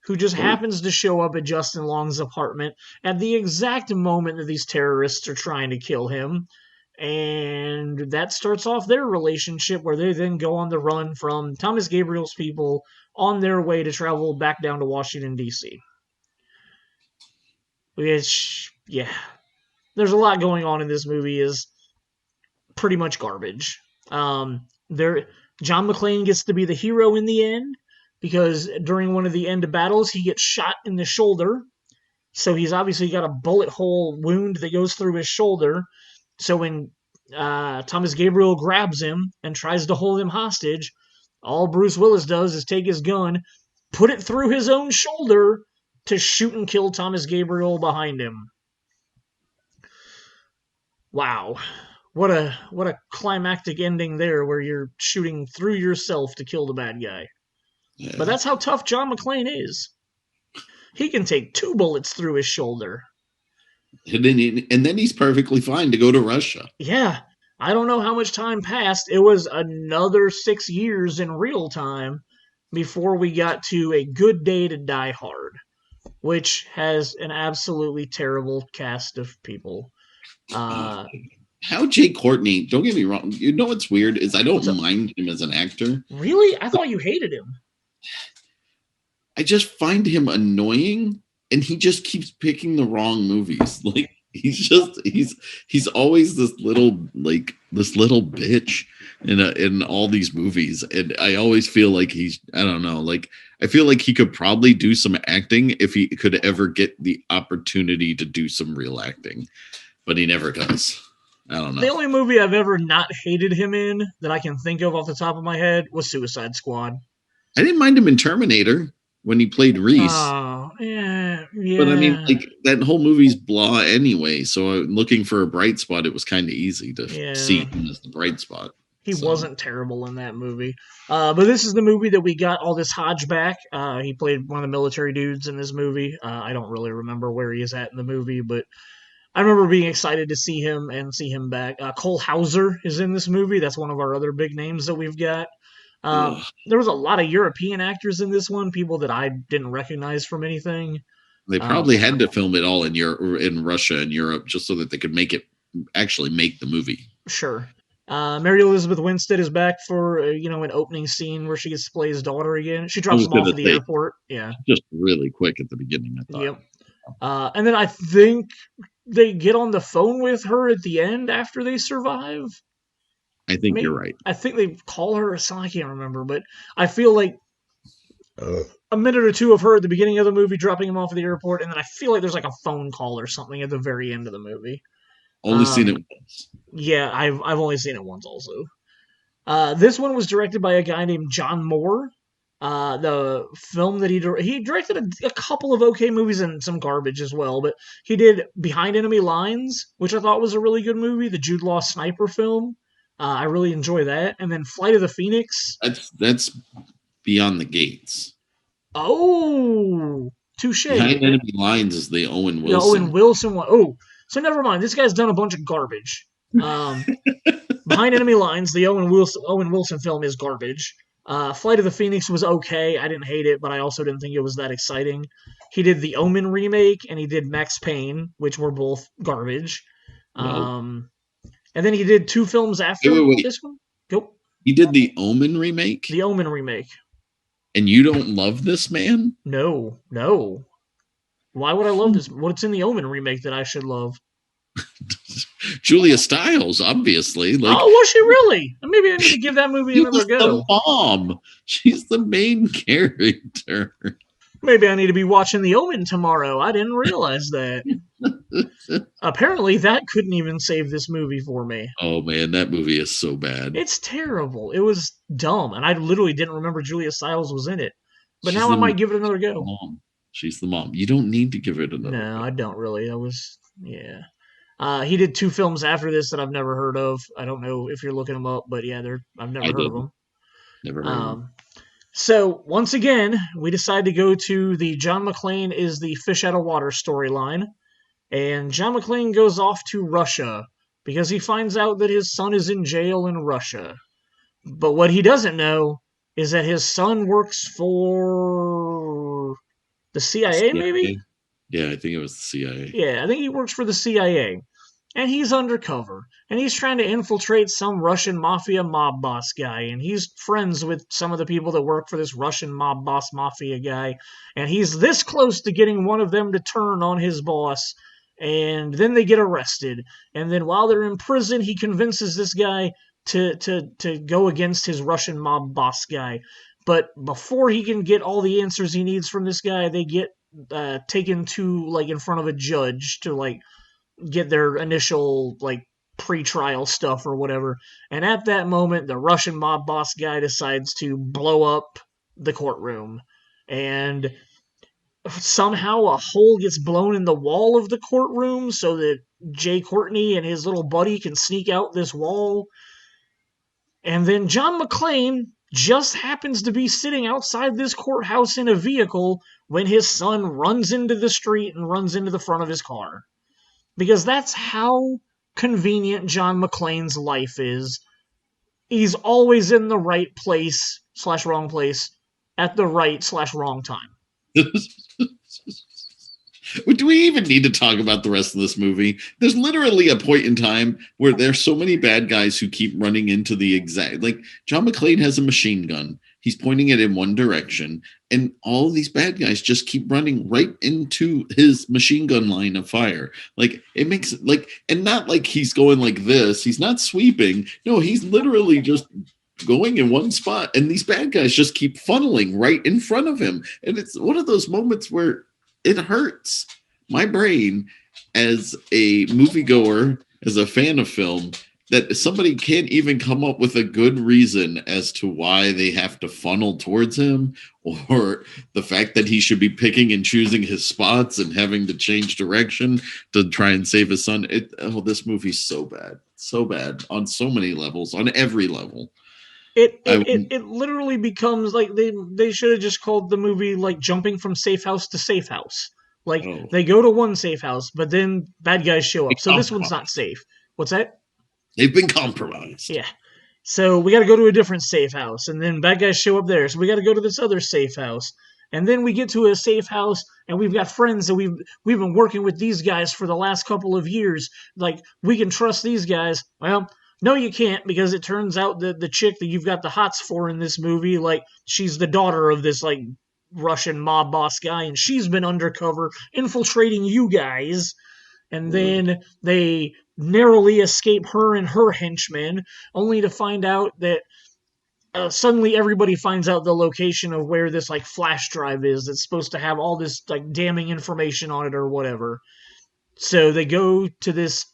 who just Oh, happens to show up at Justin Long's apartment at the exact moment that these terrorists are trying to kill him. And that starts off their relationship, where they then go on the run from Thomas Gabriel's people on their way to travel back down to Washington, D.C. Which, yeah, there's a lot going on in this movie, is pretty much garbage. There, John McClane gets to be the hero in the end, because during one of the end battles, he gets shot in the shoulder. So he's obviously got a bullet hole wound that goes through his shoulder. So when Thomas Gabriel grabs him and tries to hold him hostage, all Bruce Willis does is take his gun, put it through his own shoulder to shoot and kill Thomas Gabriel behind him. Wow. What a climactic ending there, where you're shooting through yourself to kill the bad guy. But yeah. that's how tough John McClane is. He can take 2 bullets through his shoulder. And then he's perfectly fine to go to Russia. Yeah, I don't know how much time passed. It was another 6 years in real time before we got to A Good Day to Die Hard, which has an absolutely terrible cast of people. Uh, Uh, how Jay Courtney, don't get me wrong, you know what's weird is I what's don't up? mind him as an actor. Really? I thought you hated him. I just find him annoying, and he just keeps picking the wrong movies. Like he's always this little bitch in all these movies, and I always feel like I don't know, like I feel like he could probably do some acting if he could ever get the opportunity to do some real acting, but he never does. I don't The know. only movie I've ever not hated him in that I can think of off the top of my head was Suicide Squad. I didn't mind him in Terminator when he played Reese. Oh, yeah, But I mean, yeah, like that whole movie's blah anyway. So looking for a bright spot, it was kind of easy to see yeah. him as the bright spot. He So wasn't terrible in that movie. But this is the movie that we got all this Hodge back. He played one of the military dudes in this movie. I don't really remember where he is at in the movie, but I remember being excited to see him and see him back. Cole Hauser is in this movie. That's one of our other big names that we've got. There was a lot of European actors in this one, people that I didn't recognize from anything. they probably had to film it all in Europe, in Russia and Europe, just so that they could actually make the movie. Sure. Mary Elizabeth Winstead is back for an opening scene where she gets to play his daughter again. She I drops was him off gonna at the say airport. Yeah. just really quick at the beginning. I thought. Yep. And then I think they get on the phone with her at the end after they survive. I think you're Maybe, right. I think they call her or something. I can't remember, but I feel like a minute or two of her at the beginning of the movie dropping him off at the airport, and then I feel like there's like a phone call or something at the very end of the movie. Only seen it once. Yeah, I've only seen it once also. This one was directed by a guy named John Moore. The film that he directed a couple of okay movies and some garbage as well, but he did Behind Enemy Lines, which I thought was a really good movie, the Jude Law sniper film. I really enjoy that. And then Flight of the Phoenix. That's Beyond the Gates. Oh, touche. Behind Enemy Lines is the Owen The Wilson. Owen Wilson one. Oh, so never mind. This guy's done a bunch of garbage. Behind Enemy Lines, the Owen Wilson film is garbage. Flight of the Phoenix was okay. I didn't hate it, but I also didn't think it was that exciting. He did the Omen remake, and he did Max Payne, which were both garbage. And then he did two films after this one. Go. He did the Omen remake? The Omen remake. And you don't love this man? No. Why would I love this? What's in the Omen remake that I should love? Julia Stiles, obviously. Like, oh, was she really? Maybe I need to give that movie another go. The mom. She's the main character. Maybe I need to be watching The Omen tomorrow. I didn't realize that. Apparently, that couldn't even save this movie for me. Oh, man, that movie is so bad. It's terrible. It was dumb, and I literally didn't remember Julia Stiles was in it. But now I might give it another go. Mom. She's the mom. You don't need to give it another go. No, I don't really. Yeah. He did two films after this that I've never heard of. I don't know if you're looking them up, but yeah, I've never heard of them. Never heard of them. So, once again, we decide to go to the John McClane is the fish out of water storyline. And John McClane goes off to Russia because he finds out that his son is in jail in Russia. But what he doesn't know is that his son works for the CIA, maybe? Yeah, I think it was the CIA. Yeah, I think he works for the CIA. And he's undercover. And he's trying to infiltrate some Russian mafia mob boss guy. And he's friends with some of the people that work for this Russian mob boss mafia guy. And he's this close to getting one of them to turn on his boss. And then they get arrested. And then while they're in prison, he convinces this guy to go against his Russian mob boss guy. But before he can get all the answers he needs from this guy, they get taken to, like, in front of a judge to, like, get their initial, like, pre-trial stuff or whatever. And at that moment, the Russian mob boss guy decides to blow up the courtroom. And somehow a hole gets blown in the wall of the courtroom so that Jay Courtney and his little buddy can sneak out this wall. And then John McClane just happens to be sitting outside this courthouse in a vehicle when his son runs into the street and runs into the front of his car. Because that's how convenient John McClane's life is. He's always in the right place / wrong place at the right / wrong time. Do we even need to talk about the rest of this movie? There's literally a point in time where there's so many bad guys who keep running into the exact... Like, John McClane has a machine gun. He's pointing it in one direction, and all of these bad guys just keep running right into his machine gun line of fire. Like, it makes... like, and not like he's going like this. He's not sweeping. No, he's literally just going in one spot, and these bad guys just keep funneling right in front of him. And it's one of those moments where it hurts my brain as a moviegoer, as a fan of film, that somebody can't even come up with a good reason as to why they have to funnel towards him, or the fact that he should be picking and choosing his spots and having to change direction to try and save his son. This movie's so bad on so many levels, on every level. It literally becomes like they should have just called the movie like Jumping from Safe House to Safe House. Like, they go to one safe house, but then bad guys show up. So this one's not safe. What's that? They've been compromised. Yeah. So we got to go to a different safe house, and then bad guys show up there. So we got to go to this other safe house. And then we get to a safe house, and we've got friends that we've been working with these guys for the last couple of years. Like, we can trust these guys. Well, no, you can't, because it turns out that the chick that you've got the hots for in this movie, like, she's the daughter of this, like, Russian mob boss guy, and she's been undercover infiltrating you guys. And then they narrowly escape her and her henchmen, only to find out that suddenly everybody finds out the location of where this, like, flash drive is that's supposed to have all this, like, damning information on it or whatever. So they go to this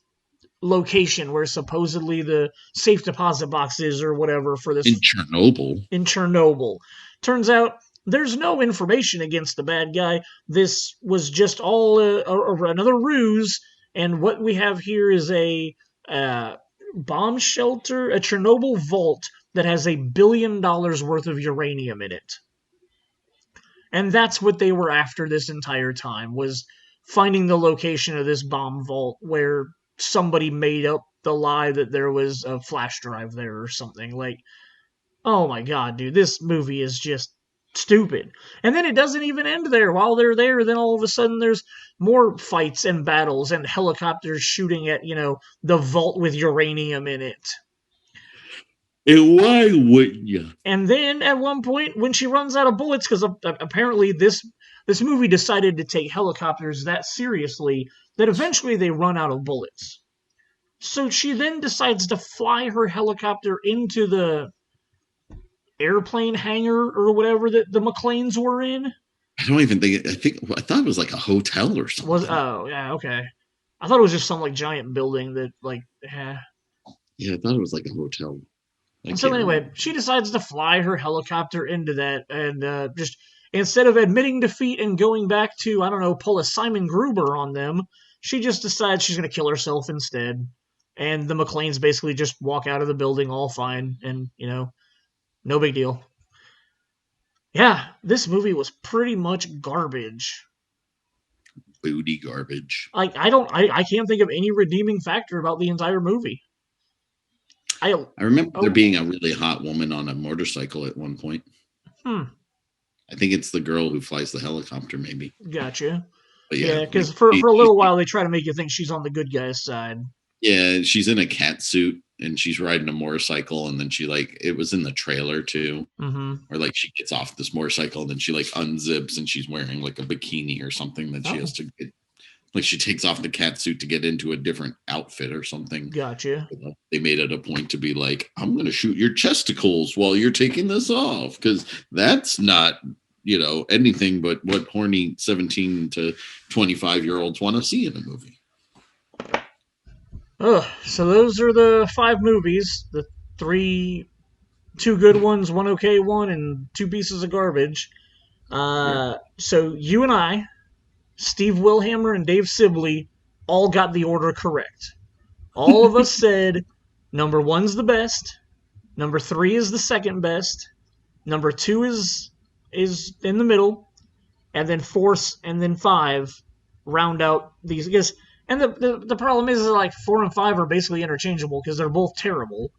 location where supposedly the safe deposit box is or whatever for this In Chernobyl. in Chernobyl. Turns out there's no information against the bad guy. This was just all another ruse, and what we have here is a bomb shelter, a Chernobyl vault that has $1 billion worth of uranium in it. And that's what they were after this entire time, was finding the location of this bomb vault where somebody made up the lie that there was a flash drive there or something. Like, oh my god, dude, this movie is just stupid. And then it doesn't even end there. While they're there, then all of a sudden there's more fights and battles and helicopters shooting at, the vault with uranium in it. And why wouldn't you? And then at one point, when she runs out of bullets, because apparently this movie decided to take helicopters that seriously, that eventually they run out of bullets. So she then decides to fly her helicopter into the airplane hangar or whatever that the McClanes were in. I don't even think. I thought it was like a hotel or something. Oh yeah, okay. I thought it was just some like giant building that like. Yeah, I thought it was like a hotel. So anyway, she decides to fly her helicopter into that, and just instead of admitting defeat and going back to, I don't know, pull a Simon Gruber on them, she just decides she's going to kill herself instead. And the McClanes basically just walk out of the building all fine, and, no big deal. Yeah, this movie was pretty much garbage. Booty garbage. I can't think of any redeeming factor about the entire movie. I remember there being a really hot woman on a motorcycle at one point. I think it's the girl who flies the helicopter, maybe. Gotcha. But yeah, because for a little while they try to make you think she's on the good guy's side. Yeah, she's in a cat suit and she's riding a motorcycle, and then she it was in the trailer too. Mm-hmm. Or she gets off this motorcycle and then she unzips and she's wearing a bikini or something that she has to get. She takes off the cat suit to get into a different outfit or something. Gotcha. They made it a point to be like, I'm going to shoot your chesticles while you're taking this off, because that's not, anything but what horny 17 to 25-year-olds want to see in a movie. So those are the 5 movies. The 2 good ones, 1 okay one, and 2 pieces of garbage. So you and I, Steve Wilhammer and Dave Sibley, all got the order correct. All of us said number 1's the best, number 3 is the second best, number 2 is in the middle, and then 4 and then 5 round out these. And the problem is 4 and 5 are basically interchangeable because they're both terrible.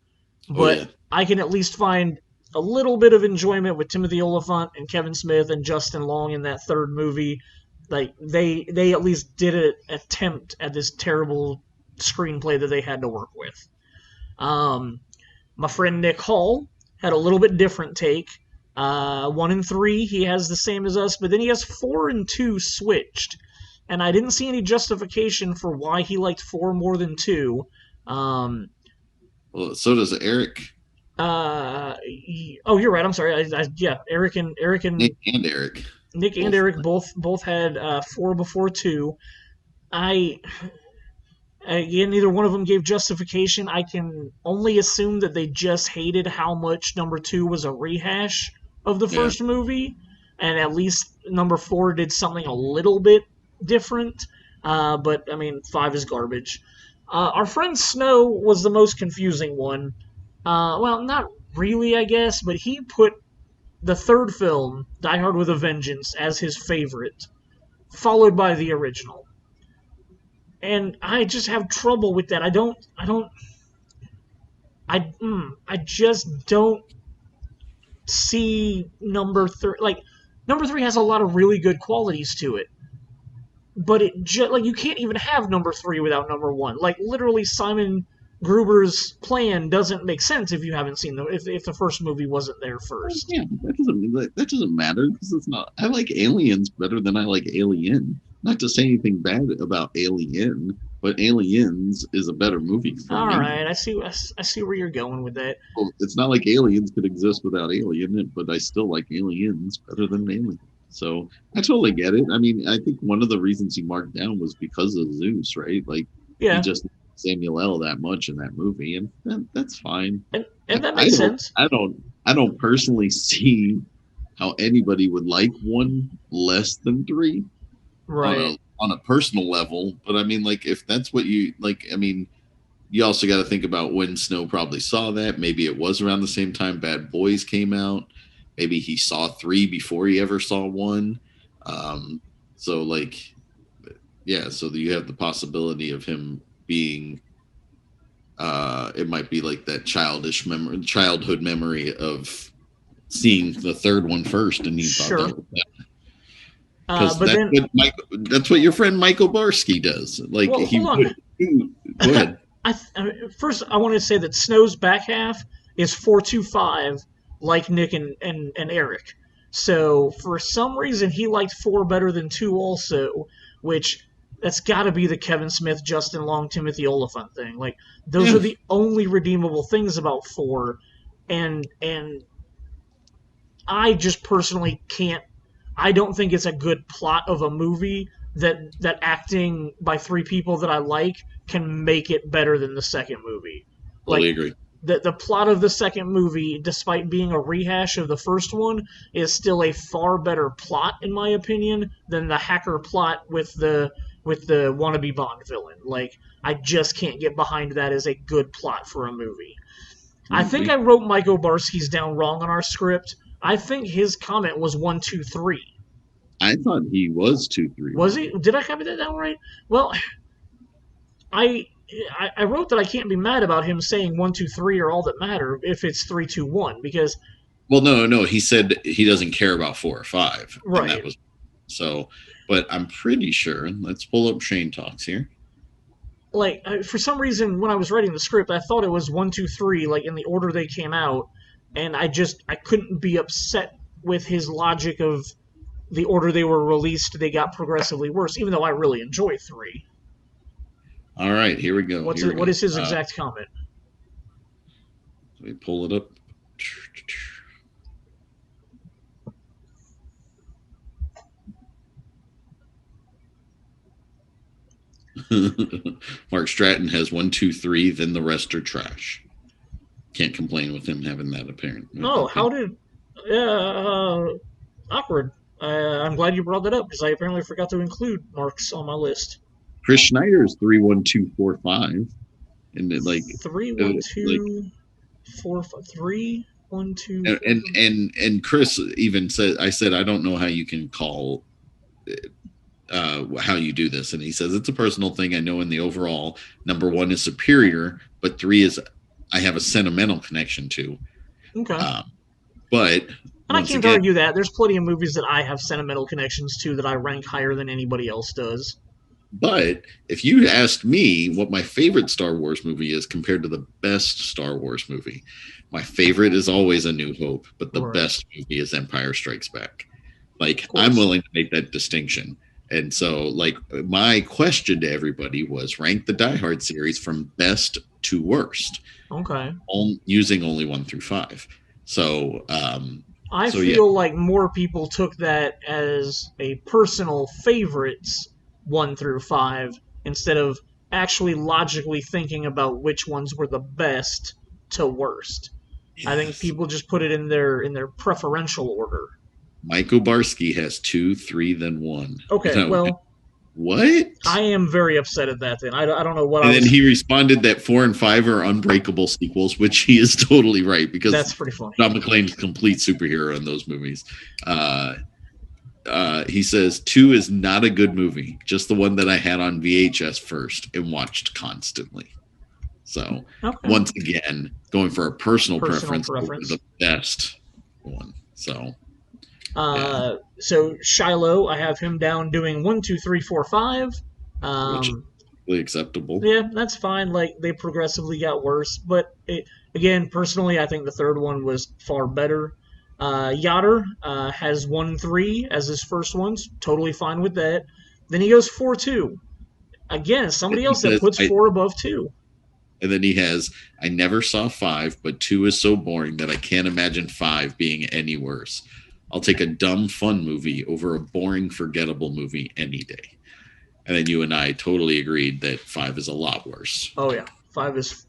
But I can at least find a little bit of enjoyment with Timothy Olyphant and Kevin Smith and Justin Long in that third movie. They at least did an attempt at this terrible screenplay that they had to work with. My friend Nick Hall had a little bit different take. 1 and 3 he has the same as us, but then he has 4 and 2 switched. And I didn't see any justification for why he liked 4 more than 2. Well, so does Eric. You're right. I'm sorry. Eric and Nick and Eric. Nick and Eric both had 4 before 2. Again, neither one of them gave justification. I can only assume that they just hated how much number 2 was a rehash of the first movie, and at least number 4 did something a little bit different. But 5 is garbage. Our friend Snow was the most confusing one. Well, not really, I guess, but he put the third film, Die Hard with a Vengeance, as his favorite, followed by the original. And I just have trouble with that. I just don't see number 3. Number 3 has a lot of really good qualities to it. But it just, you can't even have number 3 without number 1. Literally Simon Gruber's plan doesn't make sense if you haven't seen if the first movie wasn't there first. Yeah, that doesn't matter, because it's not. I like Aliens better than I like Alien. Not to say anything bad about Alien, but Aliens is a better movie for me. All right, I see where you're going with that. Well, it's not like Aliens could exist without Alien, but I still like Aliens better than Alien. So I totally get it. I think one of the reasons he marked down was because of Zeus, right? Yeah. He just Samuel L. that much in that movie, and that's fine. And that I makes don't, sense. I don't personally see how anybody would like one less than three Right. on a personal level. But I mean, like, if that's what you like, I mean, you also got to think about when Snow probably saw that. Maybe it was around the same time Bad Boys came out. Maybe he saw three before he ever saw one. Um, so like, yeah, so you have the possibility of him being it might be like that childhood memory of seeing the third one first, and he thought Sure. that was better. Because But then, that's what your friend Michael Barsky does. Like well, he hold on. would. Go ahead. First, I want to say that Snow's back half is 425, like Nick and Eric. So for some reason, he liked 4 better than 2 also, which that's got to be the Kevin Smith, Justin Long, Timothy Oliphant thing. Like those Yeah, are the only redeemable things about 4, and I just personally can't. I don't think it's a good plot of a movie that acting by 3 people that I like can make it better than the second movie. totally Like agree. the plot of the second movie, despite being a rehash of the first one, is still a far better plot in my opinion than the hacker plot with the wannabe Bond villain. Like I just can't get behind that as a good plot for a movie. I think I wrote Mike Obarski's down wrong on our script. I think his comment was 1, 2, 3. I thought he was 2, 3, Was 1. he? Did I copy that down right? Well, I I wrote that I can't be mad about him saying 1, 2, 3 are all that matter if it's 3, 2, 1 because Well, no. He said he doesn't care about 4 or 5, and that right. was so. But I'm pretty sure. Let's pull up Shane Talks here. Like for some reason when I was writing the script, I thought it was 1, 2, 3 like in the order they came out, and I couldn't be upset with his logic of the order they were released. They got progressively worse, even though I really enjoy 3. All right, here we go. What is his exact comment? Let me pull it up. Mark Stratton has 1, 2, 3, then the rest are trash. Can't complain with him having that apparent. Oh, how did? Awkward. I'm glad you brought that up because I apparently forgot to include Mark's on my list. Chris Schneider is 3, 1, 2, 4, 5, and it, like 3, 1, 2, 4, 5, 3, 1, 2. and Chris even said, I said, I don't know how you can call how you do this, and he says it's a personal thing. I know in the overall, number 1 is superior, but 3 is I have a sentimental connection to. Okay. But and I can't argue that. There's plenty of movies that I have sentimental connections to that I rank higher than anybody else does. But if you asked me what my favorite Star Wars movie is compared to the best Star Wars movie, my favorite is always A New Hope, but the best movie is Empire Strikes Back. Like, I'm willing to make that distinction. And so, like, my question to everybody was rank the Die Hard series from best to worst. Okay. Using only 1 through 5. So, I feel like more people took that as a personal favorites 1 through 5 instead of actually logically thinking about which ones were the best to worst. Yes. I think people just put it in their preferential order. Michael Barsky has 2, 3, then 1. Okay, well, what? I am very upset at that. Then I don't know what. And then he responded that 4 and 5 are unbreakable sequels, which he is totally right because that's pretty funny. John McClane's a complete superhero in those movies. He says 2 is not a good movie, just the one that I had on VHS first and watched constantly. So once again, going for a personal preference over the best one. So. So Shiloh, I have him down doing 1, 2, 3, 4, 5. Which is really acceptable. Yeah, that's fine. Like they progressively got worse, but again, personally, I think the third one was far better. Yoder has 1, 3 as his first ones. Totally fine with that. Then he goes 4, 2. Again, somebody else that puts 4 above 2. And then he has, I never saw 5, but 2 is so boring that I can't imagine 5 being any worse. I'll take a dumb, fun movie over a boring, forgettable movie any day. And then you and I totally agreed that 5 is a lot worse. Oh yeah, five is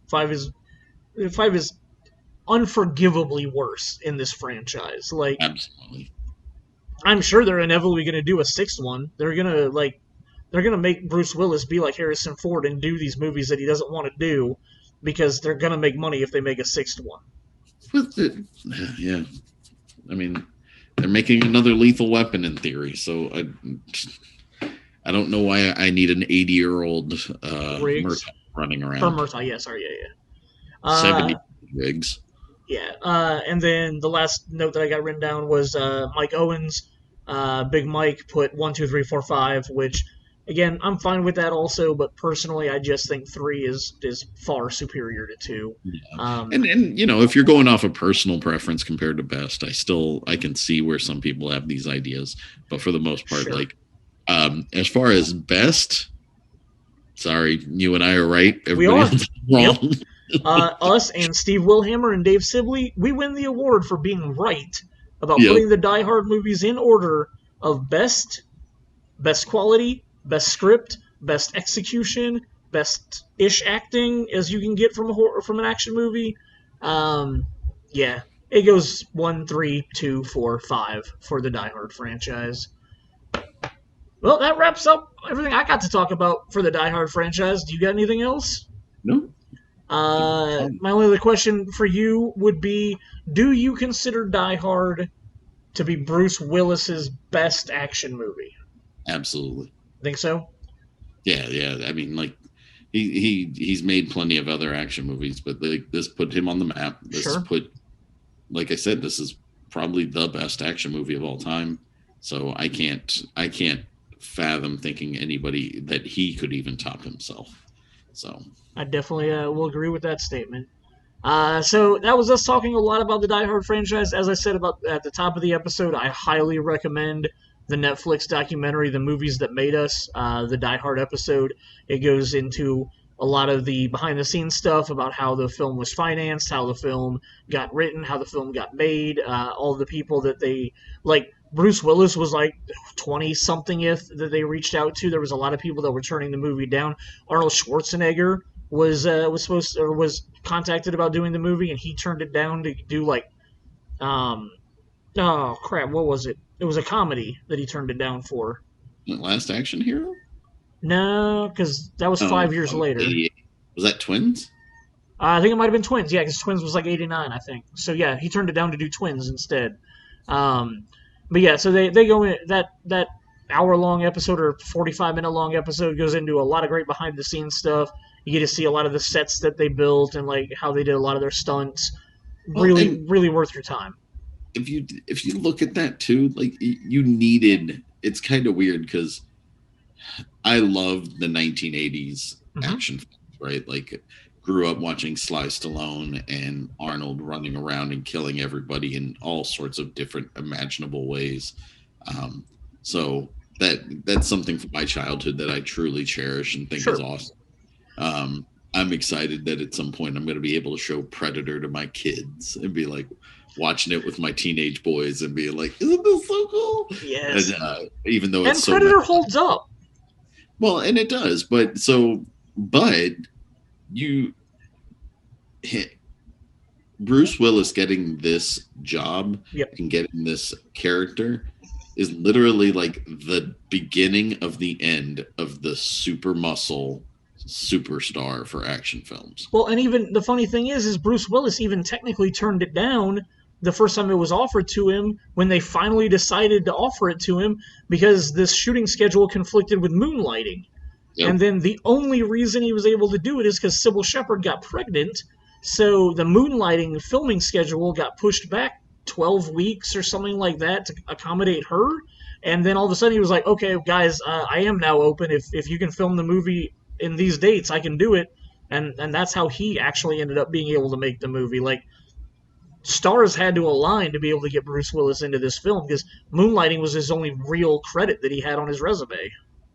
unforgivably worse in this franchise. Like, Absolutely. I'm sure they're inevitably going to do a sixth one. They're gonna make Bruce Willis be like Harrison Ford and do these movies that he doesn't want to do because they're gonna make money if they make a sixth one. Yeah, I mean, they're making another Lethal Weapon in theory, so I don't know why I need an 80-year-old Murtaugh running around. For Murtaugh, yeah, sorry, yeah. 70 Riggs. Yeah, and then the last note that I got written down was Mike Owens. Big Mike put 1, 2, 3, 4, 5, which, again, I'm fine with that also, but personally, I just think 3 is far superior to 2. Yeah. And you know, if you're going off of personal preference compared to best, I can see where some people have these ideas, but for the most part, sure. Like, as far as best, sorry, you and I are right. Everybody else is wrong. Yep. Us and Steve Wilhammer and Dave Sibley, we win the award for being right about putting the Die Hard movies in order of best quality, best script, best execution, best-ish acting as you can get from an action movie. Yeah, it goes 1, 3, 2, 4, 5 for the Die Hard franchise. Well, that wraps up everything I got to talk about for the Die Hard franchise. Do you got anything else? No. My only other question for you would be, do you consider Die Hard to be Bruce Willis's best action movie? Absolutely. Think so? Yeah. I mean, like, he's made plenty of other action movies, but like, this put him on the map. Like I said, this is probably the best action movie of all time. So I can't fathom thinking anybody that he could even top himself. So I definitely will agree with that statement. So that was us talking a lot about the Die Hard franchise. As I said at the top of the episode, I highly recommend the Netflix documentary, The Movies That Made Us, the Die Hard episode. It goes into a lot of the behind-the-scenes stuff about how the film was financed, how the film got written, how the film got made, all the people that they... Like, Bruce Willis was like 20-something-th that they reached out to. There was a lot of people that were turning the movie down. Arnold Schwarzenegger was contacted about doing the movie, and he turned it down to do like... oh, crap, what was it? It was a comedy that he turned it down for. The Last Action Hero? No, because that was 5 years later. 88. Was that Twins? I think it might have been Twins, yeah, because Twins was like 89, I think. So, yeah, he turned it down to do Twins instead. But, yeah, so they go in, that hour-long episode or 45-minute-long episode goes into a lot of great behind-the-scenes stuff. You get to see a lot of the sets that they built and, like, how they did a lot of their stunts. Really worth your time. If you look at that, too, like, you needed... It's kind of weird, because... I loved the 1980s action films, right? Like, grew up watching Sly Stallone and Arnold running around and killing everybody in all sorts of different imaginable ways. So that's something from my childhood that I truly cherish and think is awesome. I'm excited that at some point I'm going to be able to show Predator to my kids and be like, watching it with my teenage boys and being like, isn't this so cool? Yes. And, even though it's Predator holds up. Well, and it does, but you hit Bruce Willis getting this job and getting this character is literally like the beginning of the end of the super muscle superstar for action films. Well, and even the funny thing is Bruce Willis even technically turned it down the first time it was offered to him when they finally decided to offer it to him because this shooting schedule conflicted with moonlighting. Yep. And then the only reason he was able to do it is because Sybil Shepherd got pregnant. So the moonlighting filming schedule got pushed back 12 weeks or something like that to accommodate her. And then all of a sudden he was like, okay, guys, I am now open. If you can film the movie in these dates, I can do it. And that's how he actually ended up being able to make the movie. Like, stars had to align to be able to get Bruce Willis into this film because moonlighting was his only real credit that he had on his resume.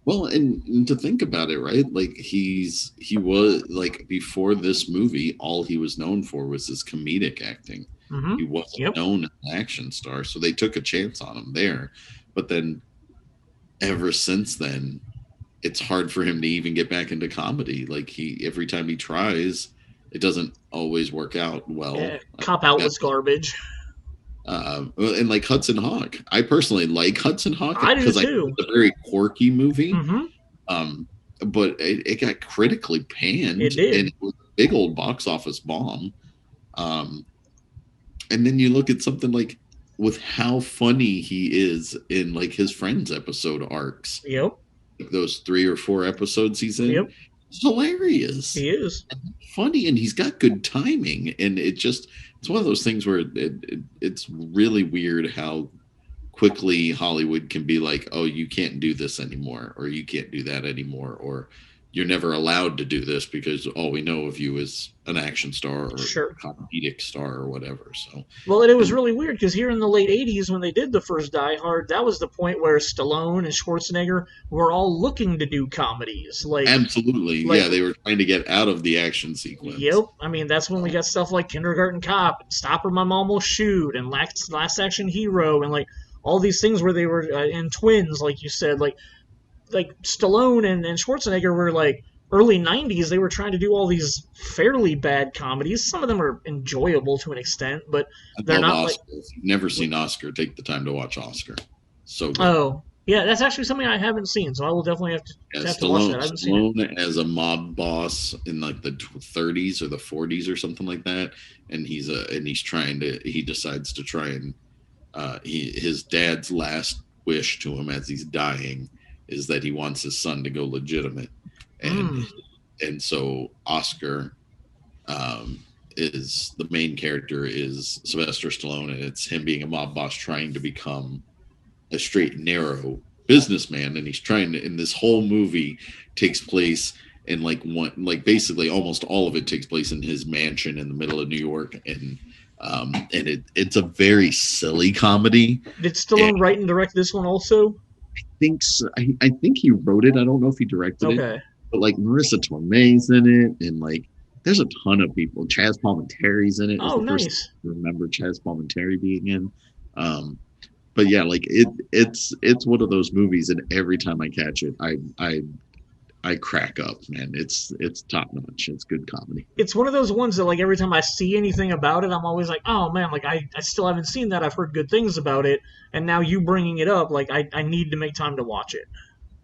Well, and to think about it, right? Like he was like before this movie, all he was known for was his comedic acting. Mm-hmm. He wasn't known as an action star, so they took a chance on him there. But then, ever since then, it's hard for him to even get back into comedy. Like every time he tries, it doesn't always work out well. Yeah, Cop Out was garbage. And like Hudson Hawk, I personally like Hudson Hawk I do because I think too. it's a very quirky movie. Mm-hmm. Um, but it got critically It panned, did. and it was a big old box office bomb. Um, and then you look at something like with how funny he is in like his Friends episode arcs, Yep. like those 3 or 4 episodes he's in. Yep. It's hilarious, He is. funny, and he's got good timing. And it's one of those things where it's really weird how quickly Hollywood can be like, oh, you can't do this anymore, or you can't do that anymore, or you're never allowed to do this because all we know of you is an action star or Sure. a comedic star or whatever. So, Well, and it was really weird because here in the late 80s, when they did the first Die Hard, that was the point where Stallone and Schwarzenegger were all looking to do comedies. absolutely, like yeah, they were trying to get out of the action sequence. Yep. I mean, that's when we got stuff like Kindergarten Cop, and Stop or My Mom Will Shoot, and Last Action Hero, and like all these things where they were in Twins, like you said, like Stallone and Schwarzenegger were like early 90s. They were trying to do all these fairly bad comedies. Some of them are enjoyable to an extent, but they're not Oscar. If you've never seen Oscar, take the time to watch Oscar. So good. Oh, yeah, that's actually something I haven't seen, so I will definitely have to watch that. I haven't seen Stallone as a mob boss in like the 30s or the 40s or something like that, and he decides to try and his dad's last wish to him as he's dying is that he wants his son to go legitimate, and so Oscar is the main character is Sylvester Stallone, and it's him being a mob boss trying to become a straight and narrow businessman, and he's trying to. And this whole movie takes place in basically almost all of it takes place in his mansion in the middle of New York, and it's a very silly comedy. Did Stallone write and direct this one also? I think he wrote it. I don't know if he directed it. But like Marissa Tomei's in it, and like there's a ton of people. Chaz Palminteri's in it. Oh, nice. I remember Chaz Palminteri being in. But yeah, like it's one of those movies, and every time I catch it, I crack up, man. It's top notch. It's good comedy. It's one of those ones that like every time I see anything about it, I'm always like, oh man, like I still haven't seen that. I've heard good things about it, and now you bringing it up, like I need to make time to watch it.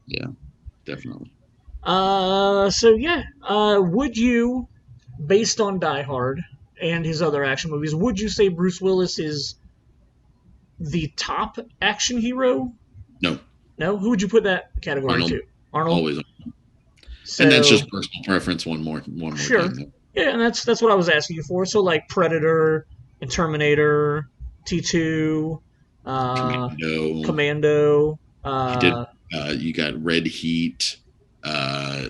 Yeah, definitely. So yeah, would you, based on Die Hard and his other action movies, would you say Bruce Willis is the top action hero? No. No? Who would you put that category Arnold. to? Arnold? Always. So, and that's just personal preference. One more sure. time. Yeah, and that's what I was asking you for. So like Predator and Terminator, T2, Commando. You got Red Heat. Yeah,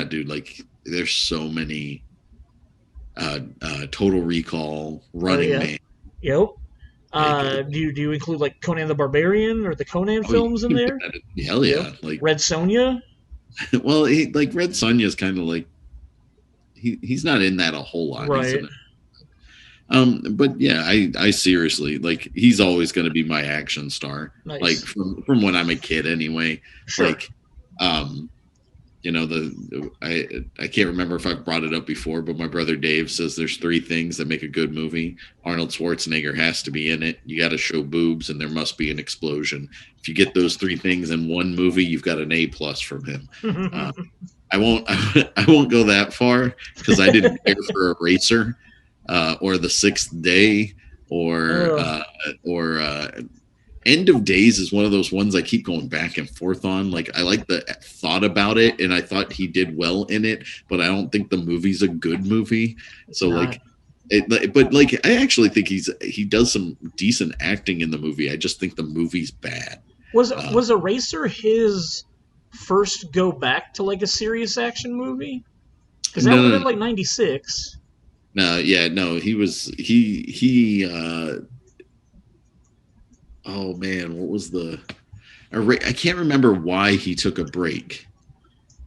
dude. Like, there's so many. Total Recall, Running Man. Yep. Do you include like Conan the Barbarian or the Conan films in there? Hell yeah! Yep. Like Red Sonja. Well, Red Sonja's kind of like he's not in that a whole lot, right? But yeah, I seriously like he's always going to be my action star. Nice. Like from when I'm a kid, anyway. Sure. Like, I can't remember if I've brought it up before, but my brother Dave says there's 3 things that make a good movie. Arnold Schwarzenegger has to be in it. You got to show boobs, and there must be an explosion. If you get those 3 things in one movie, you've got an A+ from him. I won't go that far because I didn't care for Eraser, or The Sixth Day, or End of Days is one of those ones I keep going back and forth on. Like, I like the thought about it, and I thought he did well in it, but I don't think the movie's a good movie. So like, but like, I actually think he does some decent acting in the movie. I just think the movie's bad. Was Eraser his first go back to like a serious action movie? Because that would have been like 96. No, he was oh man, what was I can't remember why he took a break,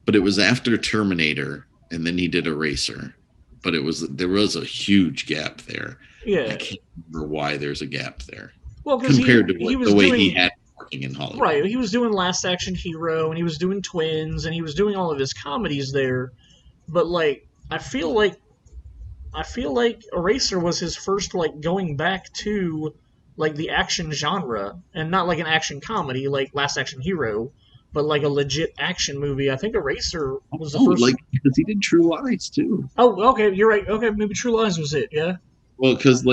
but it was after Terminator, and then he did Eraser. But there was a huge gap there. Yeah, I can't remember why there's a gap there. Well, compared to the way he had working in Hollywood. Right, he was doing Last Action Hero, and he was doing Twins, and he was doing all of his comedies there. But like, I feel like Eraser was his first like going back to like the action genre, and not like an action comedy like Last Action Hero, but like a legit action movie. I think Eraser was the first. Like because he did True Lies too. Oh, okay, you're right. Okay, maybe True Lies was it. Yeah. Well, because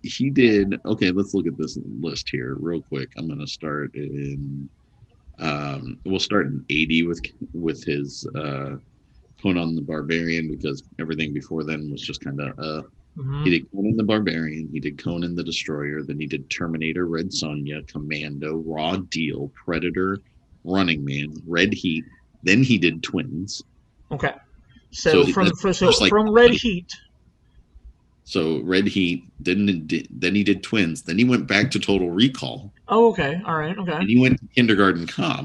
he did. Okay, let's look at this list here real quick. I'm gonna start in. We'll start in '80 with his Conan the Barbarian, because everything before then was just kind of. He did Conan the Barbarian. He did Conan the Destroyer. Then he did Terminator, Red Sonja, Commando, Raw Deal, Predator, Running Man, Red Heat. Then he did Twins. Okay. So from like, Red Heat. So Red Heat, then he did Twins. Then he went back to Total Recall. Oh, okay. All right. Okay. And he went to Kindergarten Cop.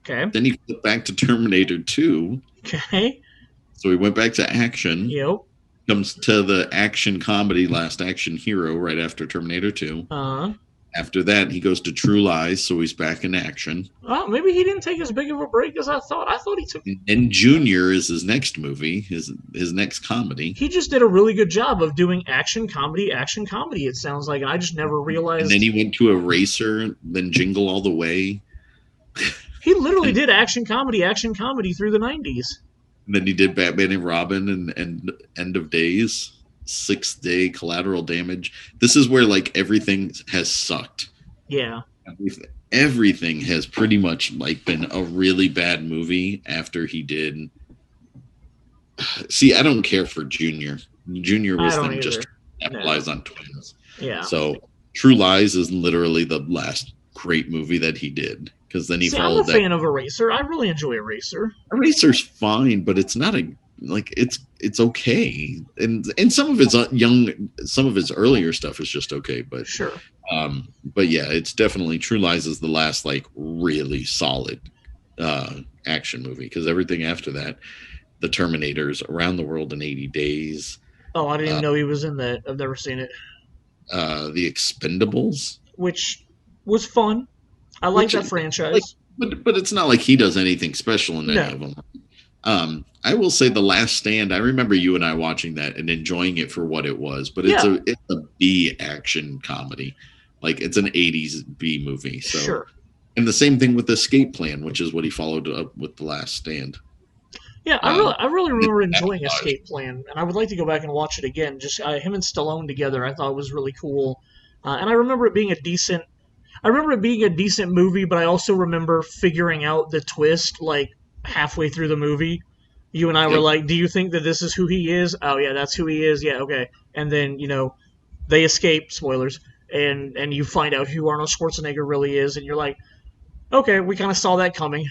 Okay. Then he went back to Terminator 2. Okay. So he went back to action. Yep. Comes to the action comedy Last Action Hero right after Terminator 2. After that, he goes to True Lies, so he's back in action. Oh, maybe he didn't take as big of a break as I thought. I thought he took. And Junior is his next movie, his next comedy. He just did a really good job of doing action comedy. It sounds like, and I just never realized. And then he went to Eraser, then Jingle All the Way. He literally did action comedy through the 90s. And then he did Batman and Robin and End of Days, Sixth Day, Collateral Damage. This is where like everything has sucked. Yeah. Everything has pretty much like been a really bad movie after he did. See, I don't care for Junior. Junior was them just capitalize on Twins. Yeah. So True Lies is literally the last great movie that he did. Because then he followed that. I'm a fan of Eraser. I really enjoy Eraser. Eraser's fine, but it's not it's okay. And some of his earlier stuff is just okay, but sure. But yeah, it's definitely True Lies is the last like really solid action movie, because everything after that, the Terminators, Around the World in 80 Days. Oh, I didn't even know he was in that. I've never seen it. The Expendables, which was fun. I like that franchise. But it's not like he does anything special in any of them. I will say The Last Stand, I remember you and I watching that and enjoying it for what it was, but it's a B action comedy. Like it's an 80s B movie. So sure. And the same thing with Escape Plan, which is what he followed up with The Last Stand. Yeah, I really remember enjoying Escape Plan, and I would like to go back and watch it again. Just him and Stallone together, I thought was really cool. And I remember it being a decent movie, but I also remember figuring out the twist like halfway through the movie. You and I were like, do you think that this is who he is? Oh yeah, that's who he is. Yeah, okay. And then, they escape, spoilers, and you find out who Arnold Schwarzenegger really is, and you're like, okay, we kind of saw that coming.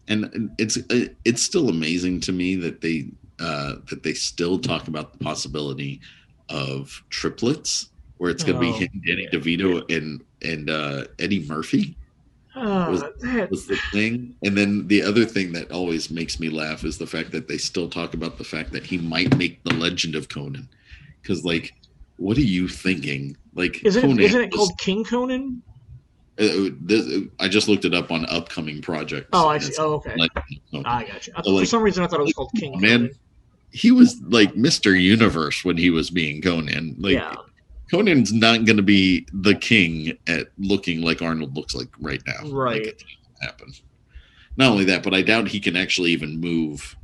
And it's still amazing to me that they still talk about the possibility of triplets, where it's going to be him, Danny DeVito, and Eddie Murphy. Was the thing. And then the other thing that always makes me laugh is the fact that they still talk about the fact that he might make The Legend of Conan. Because, like, what are you thinking? Like, isn't it called King Conan? I just looked it up on upcoming projects. Oh, I see. Oh, okay. I got you. For some reason, I thought it was called King Conan. Man, he was like Mr. Universe when he was being Conan. Like, yeah. Conan's not going to be the king at looking like Arnold looks like right now. Right. Like, it can't happen. Not only that, but I doubt he can actually even move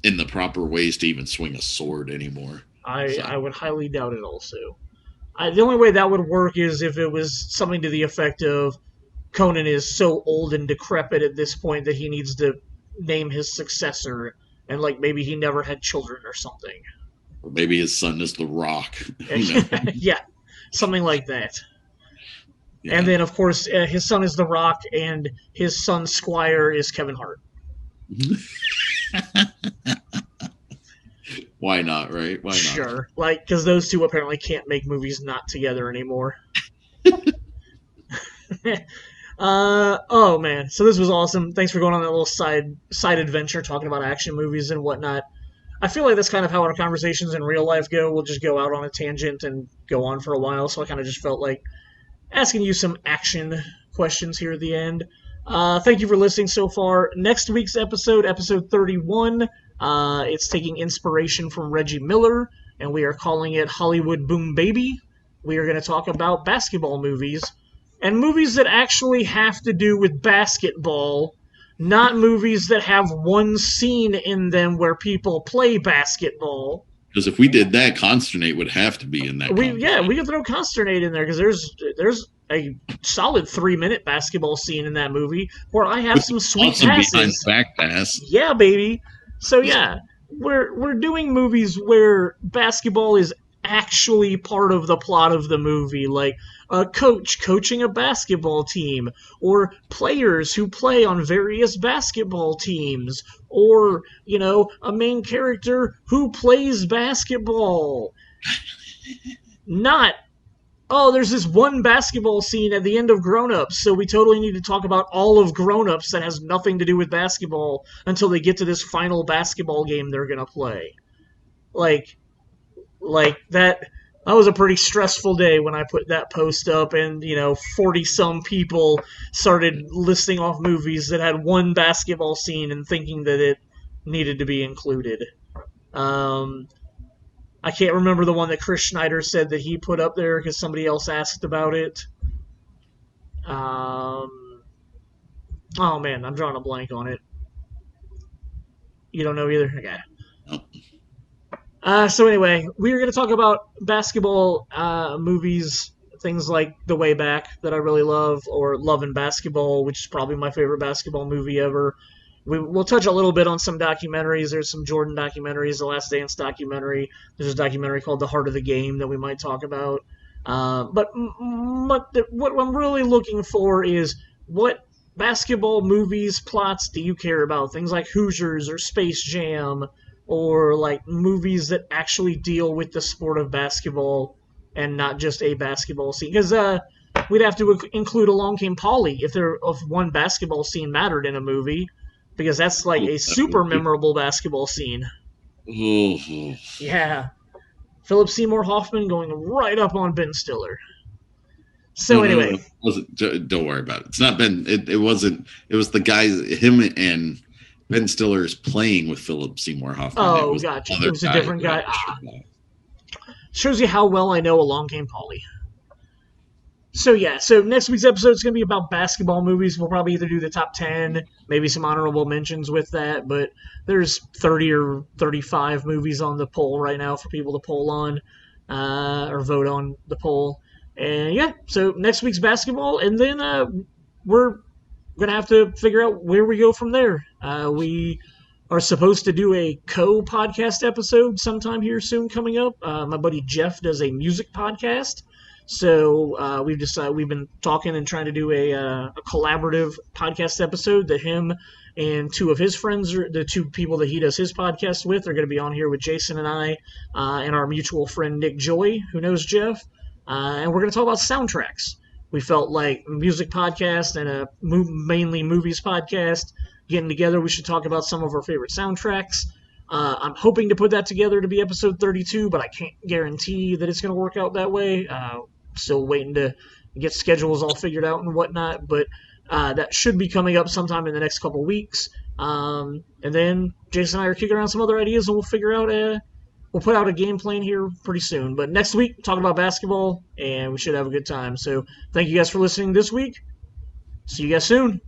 in the proper ways to even swing a sword anymore. I would highly doubt it also. The only way that would work is if it was something to the effect of Conan is so old and decrepit at this point that he needs to name his successor, and like maybe he never had children or something. Or maybe his son is The Rock. Yeah, something like that. Yeah. And then, of course, his son is The Rock, and his son Squire is Kevin Hart. Why not, right? Why not? Sure. Like, because those two apparently can't make movies not together anymore. Oh, man. So this was awesome. Thanks for going on that little side adventure, talking about action movies and whatnot. I feel like that's kind of how our conversations in real life go. We'll just go out on a tangent and go on for a while, so I kind of just felt like asking you some action questions here at the end. Thank you for listening so far. Next week's episode, episode 31, it's taking inspiration from Reggie Miller, and we are calling it Hollywood Boom Baby. We are going to talk about basketball movies, and movies that actually have to do with basketball, not movies that have one scene in them where people play basketball. Because if we did that, Consternate would have to be in that. We can throw Consternate in there because there's a solid 3-minute basketball scene in that movie where I have some sweet passes. Behind back pass. Yeah, baby. So yeah, we're doing movies where basketball is actually part of the plot of the movie, like a coach coaching a basketball team, or players who play on various basketball teams, or, a main character who plays basketball. Not, there's this one basketball scene at the end of Grown Ups, so we totally need to talk about all of Grown Ups that has nothing to do with basketball until they get to this final basketball game they're going to play. Like that was a pretty stressful day when I put that post up, and 40-some people started listing off movies that had one basketball scene and thinking that it needed to be included. I can't remember the one that Chris Schneider said that he put up there because somebody else asked about it. Oh man, I'm drawing a blank on it. You don't know either? Okay. Nope. So anyway, we're going to talk about basketball movies, things like The Way Back that I really love, or Love and Basketball, which is probably my favorite basketball movie ever. We'll touch a little bit on some documentaries. There's some Jordan documentaries, The Last Dance documentary. There's a documentary called The Heart of the Game that we might talk about. But what I'm really looking for is what basketball movies, plots do you care about? Things like Hoosiers or Space Jam, or like movies that actually deal with the sport of basketball and not just a basketball scene. Because we'd have to include Along Came Polly if one basketball scene mattered in a movie, because that's like a super memorable basketball scene. Yeah. Philip Seymour Hoffman going right up on Ben Stiller. So anyway. Don't worry about it. It's not Ben. It wasn't. It was the guys, him and Ben Stiller's playing with Philip Seymour Hoffman. Oh, gotcha. It was a different guy. Shows you how well I know Along Came Polly. So next week's episode is going to be about basketball movies. We'll probably either do the top 10, maybe some honorable mentions with that, but there's 30 or 35 movies on the poll right now for people to poll on, or vote on the poll. And so next week's basketball, and then we're going to have to figure out where we go from there. We are supposed to do a co-podcast episode sometime here soon coming up. My buddy Jeff does a music podcast. So we've been talking and trying to do a collaborative podcast episode that him and two of his friends, the two people that he does his podcast with, are going to be on here with Jason and I and our mutual friend Nick Joy, who knows Jeff. And we're going to talk about soundtracks. We felt like a music podcast and a mainly movies podcast getting together, we should talk about some of our favorite soundtracks. I'm hoping to put that together to be episode 32, but I can't guarantee that it's going to work out that way. Still waiting to get schedules all figured out and whatnot, but that should be coming up sometime in the next couple weeks. And then Jason and I are kicking around some other ideas, and we'll figure out we'll put out a game plan here pretty soon. But next week, talking about basketball, and we should have a good time. So thank you guys for listening this week. See you guys soon.